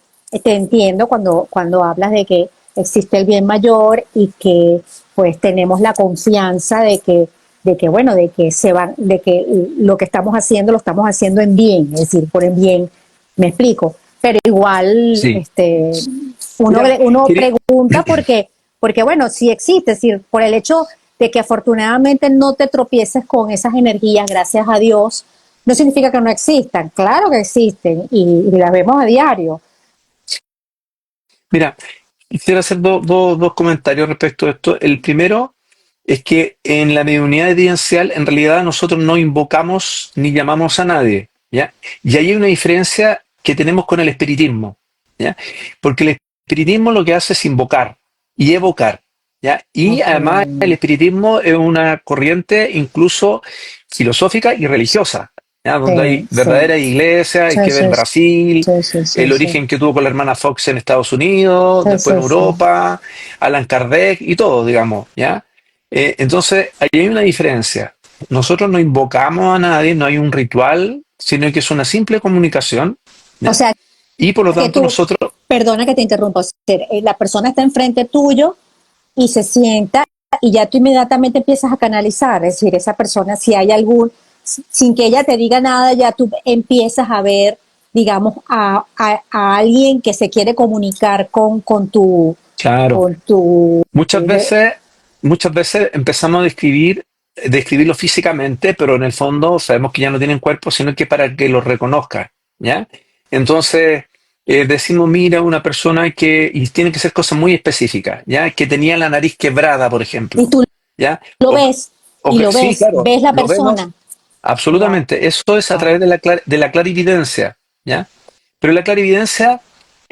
te entiendo cuando hablas de que existe el bien mayor y que pues tenemos la confianza de que bueno, de que se van, de que lo que estamos haciendo lo estamos haciendo en bien, es decir, por el bien, me explico. Pero igual, sí, uno, mira, uno quería, pregunta porque bueno, sí existe, es decir, por el hecho de que afortunadamente no te tropieces con esas energías, gracias a Dios, no significa que no existan, claro que existen y las vemos a diario. mira, quisiera hacer dos comentarios respecto a esto. El primero es que en la mediunidad evidencial, en realidad nosotros no invocamos ni llamamos a nadie, ¿ya? Y ahí hay una diferencia que tenemos con el espiritismo, ¿ya? Porque el espiritismo lo que hace es invocar y evocar, ¿ya? Y Ok, además el espiritismo es una corriente incluso filosófica y religiosa, ¿ya? Donde hay sí, sí, verdaderas iglesias, hay sí, que ver sí, Brasil, sí, sí, sí, el sí, origen que tuvo con la hermana Fox en Estados Unidos, sí, después en sí, sí. Europa, Alan Kardec y todo, digamos, ¿ya? Entonces, ahí hay una diferencia. Nosotros no invocamos a nadie, no hay un ritual, sino que es una simple comunicación, O ¿ya? sea, Y por lo que tanto tú, nosotros, perdona que te interrumpa, o sea, la persona está enfrente tuyo y se sienta y ya tú inmediatamente empiezas a canalizar, es decir, esa persona, si hay algún, sin que ella te diga nada, ya tú empiezas a ver, digamos, a alguien que se quiere comunicar claro, con tu, muchas veces, muchas veces empezamos a describirlo físicamente, pero en el fondo sabemos que ya no tienen cuerpo, sino que para que lo reconozca, ¿ya? Entonces, decimos, mira, una persona y tiene que ser cosas muy específicas, ¿ya? Que tenía la nariz quebrada, por y ejemplo, tú ¿ya? lo ves, y lo Sí, ves, claro, ves la lo vemos. persona. Wow, Absolutamente, eso es a través de la clarividencia, ¿ya? Pero la clarividencia,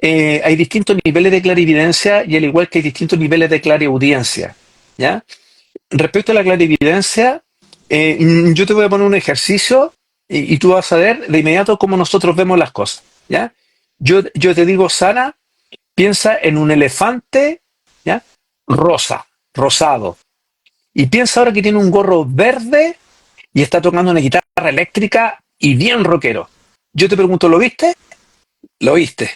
hay distintos niveles de clarividencia y al igual que hay distintos niveles de clariaudiencia, ¿ya? Respecto a la clarividencia, yo te voy a poner un ejercicio y tú vas a ver de inmediato cómo nosotros vemos las cosas, ¿ya? Yo te digo, Sara, piensa en un elefante, ¿ya? Rosado, y piensa ahora que tiene un gorro verde y está tocando una guitarra eléctrica y bien rockero. Yo te pregunto, ¿lo viste? Lo viste,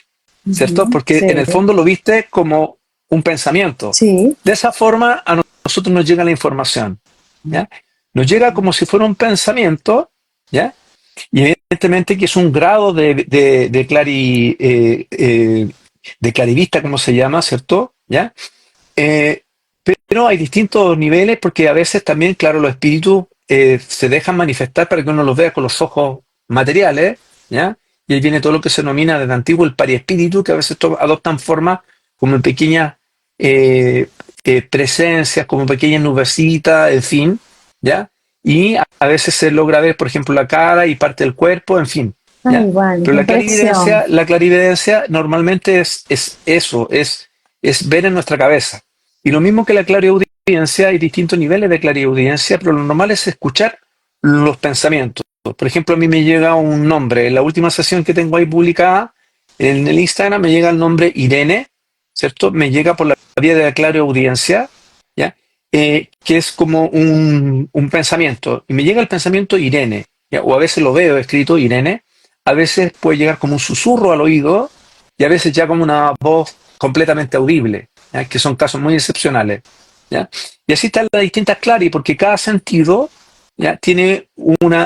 ¿cierto? uh-huh, Porque en sí, el fondo lo viste como un pensamiento. sí, De esa forma a nosotros nos llega la información, ¿ya? Nos llega como si fuera un pensamiento, ¿ya? Y evidentemente que es un grado de clarivista, como se llama, ¿cierto? ¿Ya? Eh, pero hay distintos niveles porque a veces también, claro, los espíritus se dejan manifestar para que uno los vea con los ojos materiales, ¿ya? Y ahí viene todo lo que se denomina desde antiguo el pariespíritu, que a veces adoptan forma como en pequeñas presencias, como pequeñas nubecitas, en fin, ¿ya? Y a veces se logra ver, por ejemplo, la cara y parte del cuerpo, en fin, ay, ¿ya? vale, Pero qué impresión. la clarividencia normalmente es eso, es ver en nuestra cabeza. Y lo mismo que la clariaudiencia, hay distintos niveles de clariaudiencia, pero lo normal es escuchar los pensamientos. Por ejemplo, a mí me llega un nombre. En la última sesión que tengo ahí publicada en el Instagram me llega el nombre Irene, ¿cierto? Me llega por la vía de la clariaudiencia, ¿ya? Que es como un pensamiento. Y me llega el pensamiento Irene, ¿ya? O a veces lo veo escrito Irene, a veces puede llegar como un susurro al oído y a veces ya como una voz completamente audible, ¿ya? Que son casos muy excepcionales, ¿ya? Y así están las distintas claris, porque cada sentido ¿ya?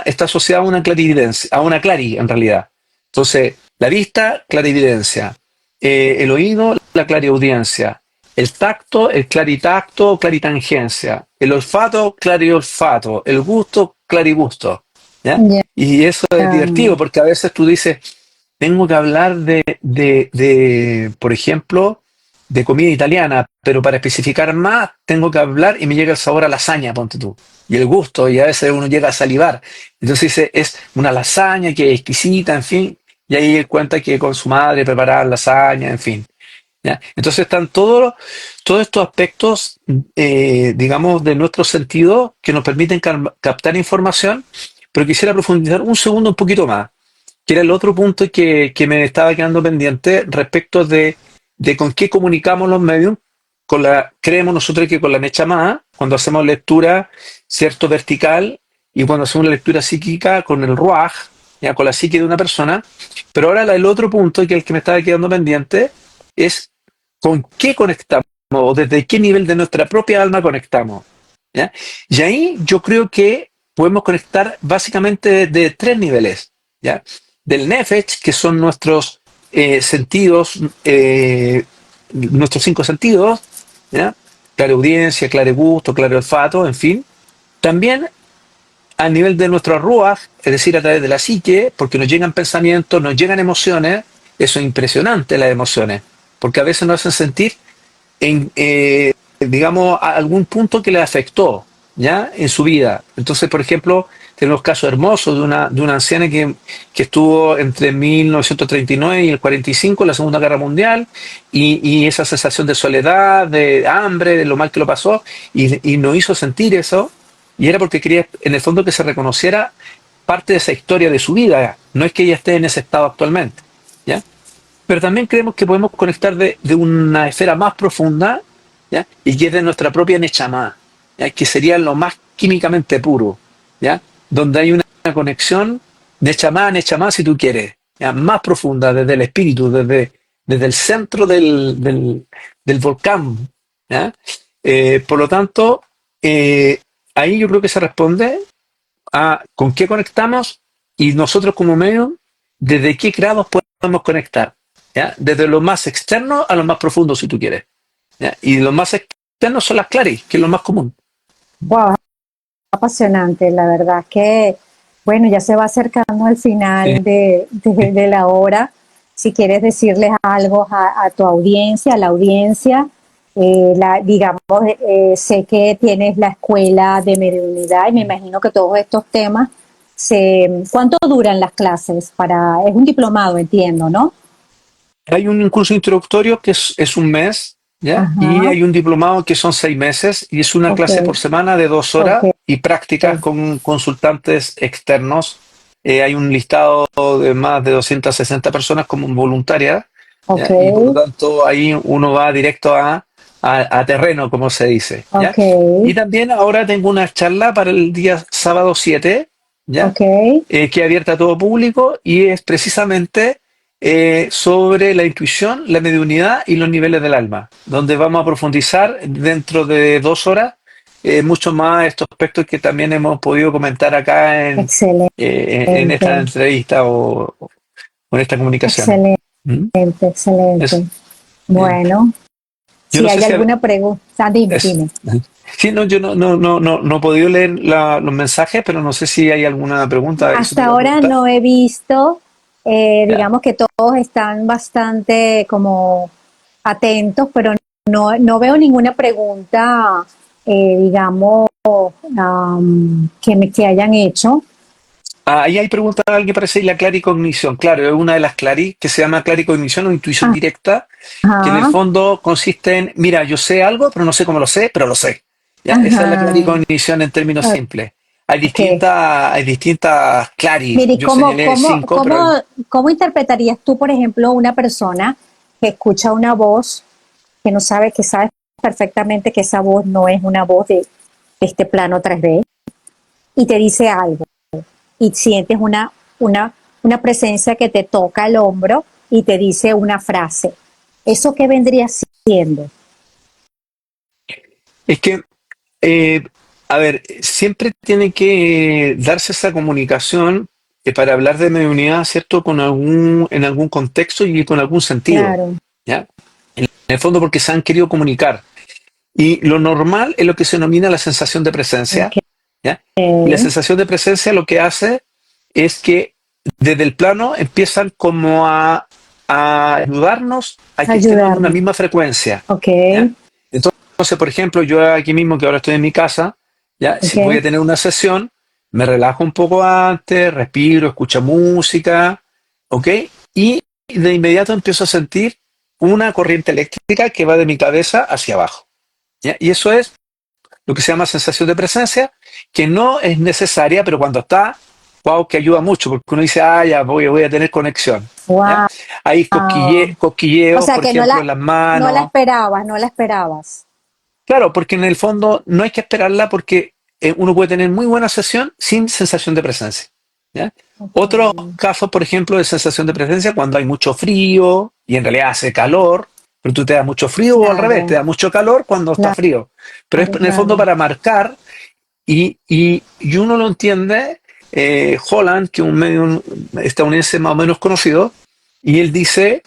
Está asociada a una clarividencia, a una clari en realidad. Entonces, la vista, clarividencia. El oído, la clariaudiencia. El tacto, el claritacto, claritangencia. El olfato, clariolfato. El gusto, clarigusto. ¿Ya? Ya, Y eso es divertido porque a veces tú dices, tengo que hablar por ejemplo, de comida italiana, pero para especificar más, tengo que hablar y me llega el sabor a lasaña, ponte tú, y el gusto, y a veces uno llega a salivar. Entonces dice, es una lasaña que es exquisita, en fin, y ahí él cuenta que con su madre preparaba lasaña, en fin. ¿Ya? Entonces están todos estos aspectos, digamos, de nuestro sentido que nos permiten captar información, pero quisiera profundizar un segundo un poquito más, que era el otro punto que me estaba quedando pendiente respecto de con qué comunicamos los medios. Creemos nosotros que con la Nechamá, cuando hacemos lectura, cierto, vertical, y cuando hacemos la lectura psíquica con el Ruaj, ya, con la psique de una persona. Pero ahora el otro punto, que es el que me estaba quedando pendiente, es con qué conectamos, o desde qué nivel de nuestra propia alma conectamos. ¿Ya? Y ahí yo creo que podemos conectar básicamente de tres niveles. ¿Ya? Del Nefesh, que son sentidos, nuestros cinco sentidos, ¿ya? Clareaudiencia, claregusto, clareolfato, en fin. También a nivel de nuestro Ruach, es decir, a través de la psique, porque nos llegan pensamientos, nos llegan emociones. Eso es impresionante, las emociones, porque a veces nos hacen sentir digamos, a algún punto que le afectó, ¿ya? En su vida. Entonces, por ejemplo, tenemos casos hermosos de una anciana que estuvo entre 1939 y el 45, la Segunda Guerra Mundial, y esa sensación de soledad, de hambre, de lo mal que lo pasó, y nos hizo sentir eso, y era porque quería, en el fondo, que se reconociera parte de esa historia de su vida. No es que ella esté en ese estado actualmente, ¿ya? Pero también creemos que podemos conectar de una esfera más profunda, ¿ya? Y que es de nuestra propia Nechama, ¿ya? Que sería lo más químicamente puro, ¿ya? Donde hay una conexión Nechama, Nechama, si tú quieres, ¿ya? Más profunda, desde el espíritu, desde el centro del volcán, ¿ya? Por lo tanto, ahí yo creo que se responde a con qué conectamos, y nosotros como medio, desde qué grados podemos conectar, ¿ya? Desde lo más externo a lo más profundo, si tú quieres, ¿ya? Y lo más externo son las claris, que es lo más común. wow, apasionante, la verdad que, bueno, ya se va acercando al Sí. final de la hora. Si quieres decirles algo a tu audiencia, a la audiencia, digamos, sé que tienes la escuela de mediunidad y me imagino que todos estos temas, ¿cuánto duran las clases? Es un diplomado, entiendo, ¿no? Hay un curso introductorio que es un mes, ¿ya? Y Ajá, hay un diplomado que son 6 meses, y es una ok, clase por semana de 2 horas ok, y prácticas con consultantes externos. Hay un listado de más de 260 personas como voluntarias, ok, ¿ya? Y por lo tanto ahí uno va directo a terreno, como se dice, ¿ya? ok, Y también ahora tengo una charla para el día sábado 7, ¿ya? ok, Que es abierta a todo público, y es precisamente sobre la intuición, la mediunidad y los niveles del alma, donde vamos a profundizar dentro de 2 horas mucho más estos aspectos que también hemos podido comentar acá excelente. en esta entrevista o en esta comunicación. Excelente, ¿Mm? excelente. Es, bien. Bueno, Yo si no sé hay si alguna pregunta, dime, es, dime. sí, no, yo no he podido leer los mensajes, pero no sé si hay alguna pregunta. Eso te Hasta iba a ahora preguntar. no he visto, Ya. digamos que todos están bastante como atentos, pero no veo ninguna pregunta, digamos, que hayan hecho. Ahí hay pregunta de alguien, parece, la claricognición. Claro, es una de las claris que se llama claricognición o intuición directa, que en el Ajá, fondo consiste en, mira, yo sé algo, pero no sé cómo lo sé, pero lo sé. ¿Ya? Esa es la ajá, claricognición en términos simples. Hay ok. distintas claris. Mire, Yo señalé 5, pero ¿cómo interpretarías tú, por ejemplo, una persona que escucha una voz que no sabe, que sabe perfectamente que esa voz no es una voz de este plano 3D y te dice algo y sientes una presencia que te toca el hombro y te dice una frase? ¿Eso qué vendría siendo? es que eh, A ver, siempre tiene que darse esa comunicación para hablar de mediunidad, ¿cierto? En algún contexto y con algún sentido, Claro, ¿ya? En el fondo porque se han querido comunicar. Y lo normal es lo que se denomina la sensación de presencia, ok, ¿ya? Y la sensación de presencia lo que hace es que desde el plano empiezan como a ayudarnos a que estemos en una ayudarnos, misma frecuencia, ok, ¿ya? Entonces, por ejemplo, yo aquí mismo que ahora estoy en mi casa, ya, si voy a ok, tener una sesión, me relajo un poco antes, respiro, escucho música, ¿ok? Y de inmediato empiezo a sentir una corriente eléctrica que va de mi cabeza hacia abajo, ¿ya? Y eso es lo que se llama sensación de presencia, que no es necesaria, pero cuando está, wow, que ayuda mucho, porque uno dice, ah, ya voy a tener conexión, ¿ya? wow. Hay O cosquilleos, sea por que ejemplo, en las no la manos. esperabas, no la esperabas. Claro, porque en el fondo no hay que esperarla porque uno puede tener muy buena sesión sin sensación de presencia, ¿ya? Ok, Otro caso, por ejemplo, de sensación de presencia cuando hay mucho frío y en realidad hace calor, pero tú te da mucho frío o al revés, te claro, da mucho calor cuando está frío. Pero es claro, en el fondo claro. para marcar y uno lo entiende, Holland, que es un medio estadounidense más o menos conocido, y él dice,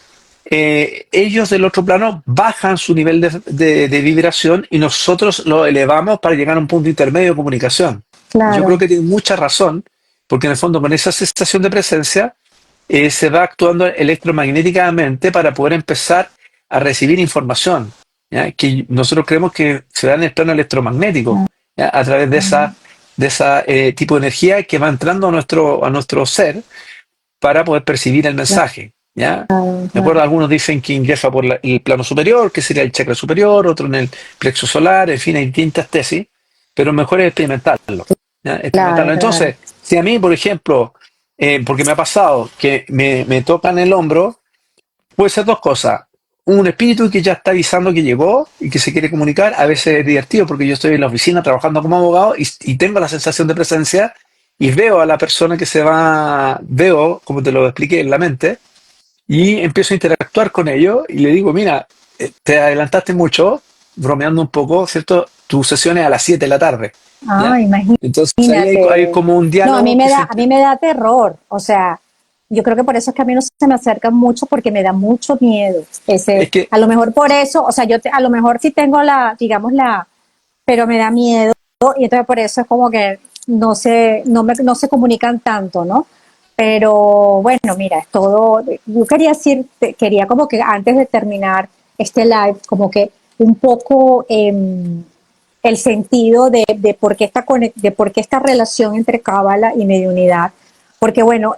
ellos del otro plano bajan su nivel de vibración y nosotros lo elevamos para llegar a un punto intermedio de comunicación. Yo creo Claro, que tiene mucha razón, porque en el fondo con esa sensación de presencia se va actuando electromagnéticamente para poder empezar a recibir información, ¿ya? Que nosotros creemos que se da en el plano electromagnético, ¿ya? A través de esa tipo de energía que va entrando a nuestro ser para poder percibir el mensaje, ¿ya? claro, De acuerdo, claro. algunos dicen que ingresa por el plano superior, que sería el chakra superior, otro en el plexo solar, en fin, hay distintas tesis, pero mejor es experimentarlo, ¿ya? Claro, Experimentarlo. claro. Entonces, si a mí, por ejemplo, porque me ha pasado que me tocan el hombro, puede ser dos cosas. Un espíritu que ya está avisando que llegó y que se quiere comunicar. A veces es divertido porque yo estoy en la oficina trabajando como abogado y tengo la sensación de presencia y veo a la persona que se va, veo, como te lo expliqué en la mente, y empiezo a interactuar con ellos y le digo, mira, te adelantaste mucho, bromeando un poco, ¿cierto? Tu sesión es a las 7 de la tarde, Ah, ¿ya? Entonces ahí hay imagínate. como un No, diálogo que se... a mí me da terror. O sea, yo creo que por eso es que a mí no se me acercan mucho porque me da mucho miedo. Es que A lo mejor por eso, o sea, a lo mejor sí tengo digamos pero me da miedo y entonces por eso es como que no se comunican tanto, ¿no? Pero bueno, mira, es todo. Yo quería decir, quería como que antes de terminar este live, como que un poco el sentido de por qué de por qué esta relación entre cábala y mediunidad. Porque bueno,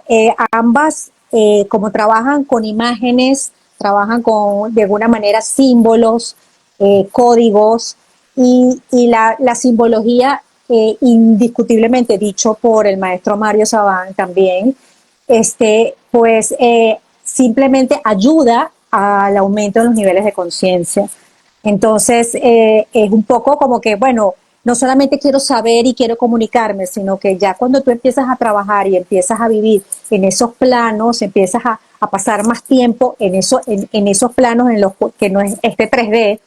ambas, como trabajan con imágenes, trabajan con de alguna manera símbolos, códigos, y la simbología, indiscutiblemente dicho por el maestro Mario Sabán también, pues simplemente ayuda al aumento de los niveles de conciencia. Entonces, es un poco como que, bueno, no solamente quiero saber y quiero comunicarme, sino que ya cuando tú empiezas a trabajar y empiezas a vivir en esos planos, empiezas a pasar más tiempo en esos planos en los que no es este 3D,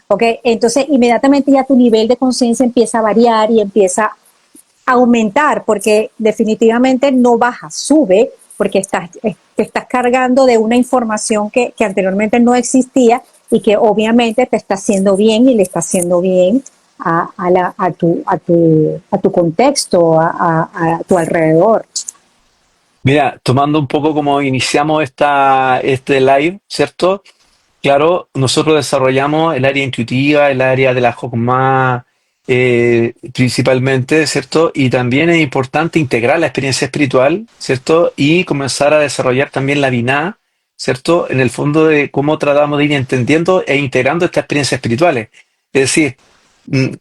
¿ok? Entonces, inmediatamente ya tu nivel de conciencia empieza a variar y empieza aumentar, porque definitivamente no baja, sube, porque te estás cargando de una información que anteriormente no existía y que obviamente te está haciendo bien y le está haciendo bien a tu contexto, a tu alrededor. Mira, tomando un poco como iniciamos este live, ¿cierto? Claro, nosotros desarrollamos el área intuitiva, el área de la Hokmah, principalmente, ¿cierto? Y también es importante integrar la experiencia espiritual, ¿cierto? Y comenzar a desarrollar también la Binah, ¿cierto? En el fondo de cómo tratamos de ir entendiendo e integrando estas experiencias espirituales. Es decir,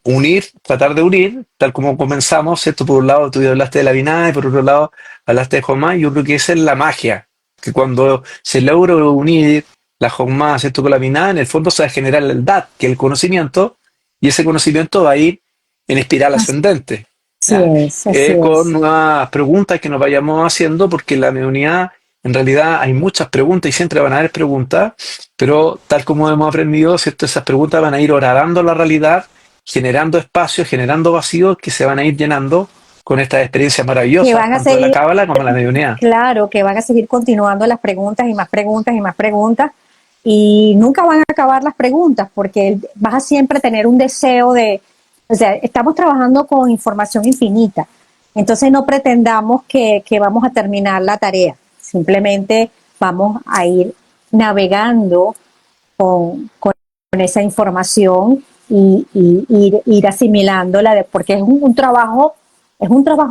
unir, tratar de unir, tal como comenzamos, ¿cierto? Por un lado tú hablaste de la Binah y por otro lado hablaste de Hokmah. Yo creo que esa es la magia, que cuando se logra unir la Hokmah, ¿cierto? Con la Binah, en el fondo se va a generar el Dat, que es el conocimiento, y ese conocimiento va a ir en espiral ascendente, Así ¿ya? es, así Con es. nuevas preguntas que nos vayamos haciendo, porque en la mediunidad, en realidad, hay muchas preguntas y siempre van a haber preguntas, pero tal como hemos aprendido, ¿cierto? Esas preguntas van a ir horadando la realidad generando espacios, generando vacíos que se van a ir llenando con estas experiencias Que maravillosas, van a tanto de la seguir, cábala como de la mediunidad. claro, que van a seguir continuando las preguntas y más preguntas y más preguntas y nunca van a acabar las preguntas porque vas a siempre tener un deseo de, o sea, estamos trabajando con información infinita, entonces no pretendamos que vamos a terminar la tarea, simplemente vamos a ir navegando con esa información y ir asimilándola, porque es un trabajo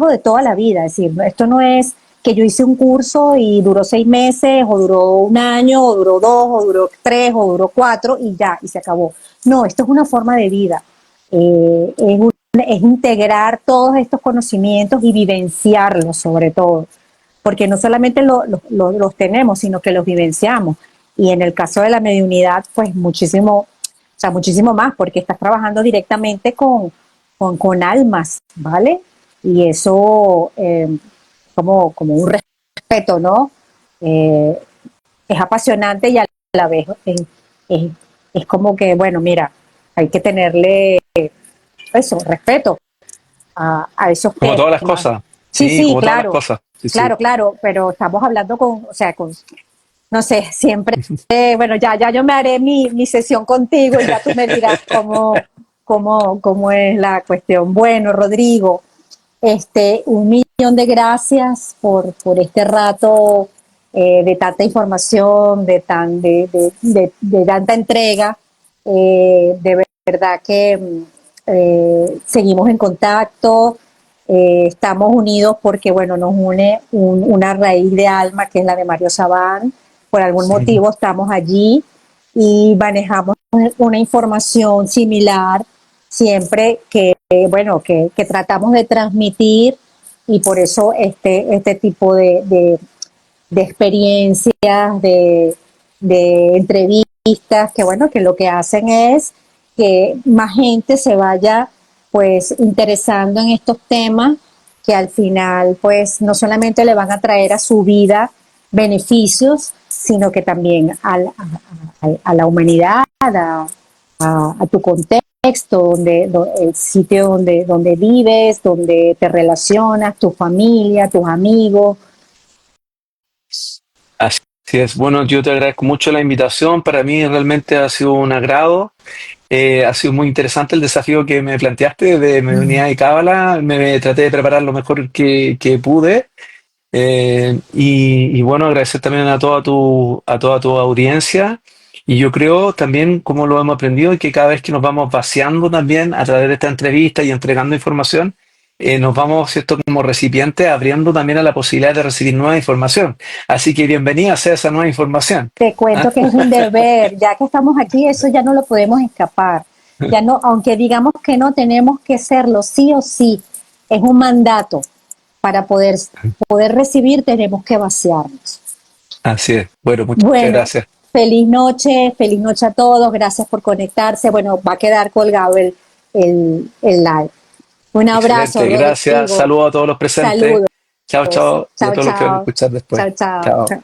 de toda la vida, es decir, esto no es que yo hice un curso y duró 6 meses, o duró un año, o duró 2, o duró 3, o duró 4 y ya, y se acabó. No, esto es una forma de vida. Es integrar todos estos conocimientos y vivenciarlos sobre todo, porque no solamente los tenemos, sino que los vivenciamos. Y en el caso de la mediunidad, pues muchísimo, o sea, muchísimo más, porque estás trabajando directamente con almas, ¿vale? Y eso, como un respeto, ¿no? Eh, es apasionante y a la vez es, es como que, bueno, mira, hay que tenerle eso, respeto a esos Como todas las temas. cosas, Sí, sí, sí, como todas las claro, cosas, sí, sí. claro, claro, pero estamos hablando o sea, no sé, siempre, bueno, ya yo me haré mi sesión contigo y ya tú me dirás cómo es la cuestión. Bueno, Rodrigo, 1 millón de gracias por este rato de tanta información, de tanta entrega. De verdad que seguimos en contacto, estamos unidos porque, bueno, nos une una raíz de alma que es la de Mario Sabán. Por algún Sí. motivo estamos allí y manejamos una información similar siempre bueno, que tratamos de transmitir y por eso este tipo de experiencias, de entrevistas, que bueno, que lo que hacen es que más gente se vaya pues interesando en estos temas que al final pues no solamente le van a traer a su vida beneficios, sino que también a la humanidad, a tu contexto, el sitio donde vives, donde te relacionas, tu familia, tus amigos. Así es. Bueno, yo te agradezco mucho la invitación. Para mí realmente ha sido un agrado. Ha sido muy interesante el desafío que me planteaste de mediunidad y cábala. Me traté de preparar lo mejor que pude. Y bueno, agradecer también a toda tu audiencia. Y yo creo también, como lo hemos aprendido, que cada vez que nos vamos vaciando también a través de esta entrevista y entregando información, nos vamos, ¿cierto?, como recipientes, abriendo también a la posibilidad de recibir nueva información. Así que bienvenida sea esa nueva información. Te ¿Ah? cuento que es un deber, ya que estamos aquí, eso ya no lo podemos escapar. Ya no, aunque digamos que no tenemos que serlo sí o sí, es un mandato. Para poder recibir tenemos que vaciarnos. Así es. Bueno, muchas Bueno, gracias. feliz noche a todos, gracias por conectarse. Bueno, va a quedar colgado el live. Un abrazo, Excelente, gracias. Rodrigo. Saludos a todos los presentes. Saludos. Chao, chao. Y a Chao, todos los que van a chao. escuchar después. Chao, chao. Chao.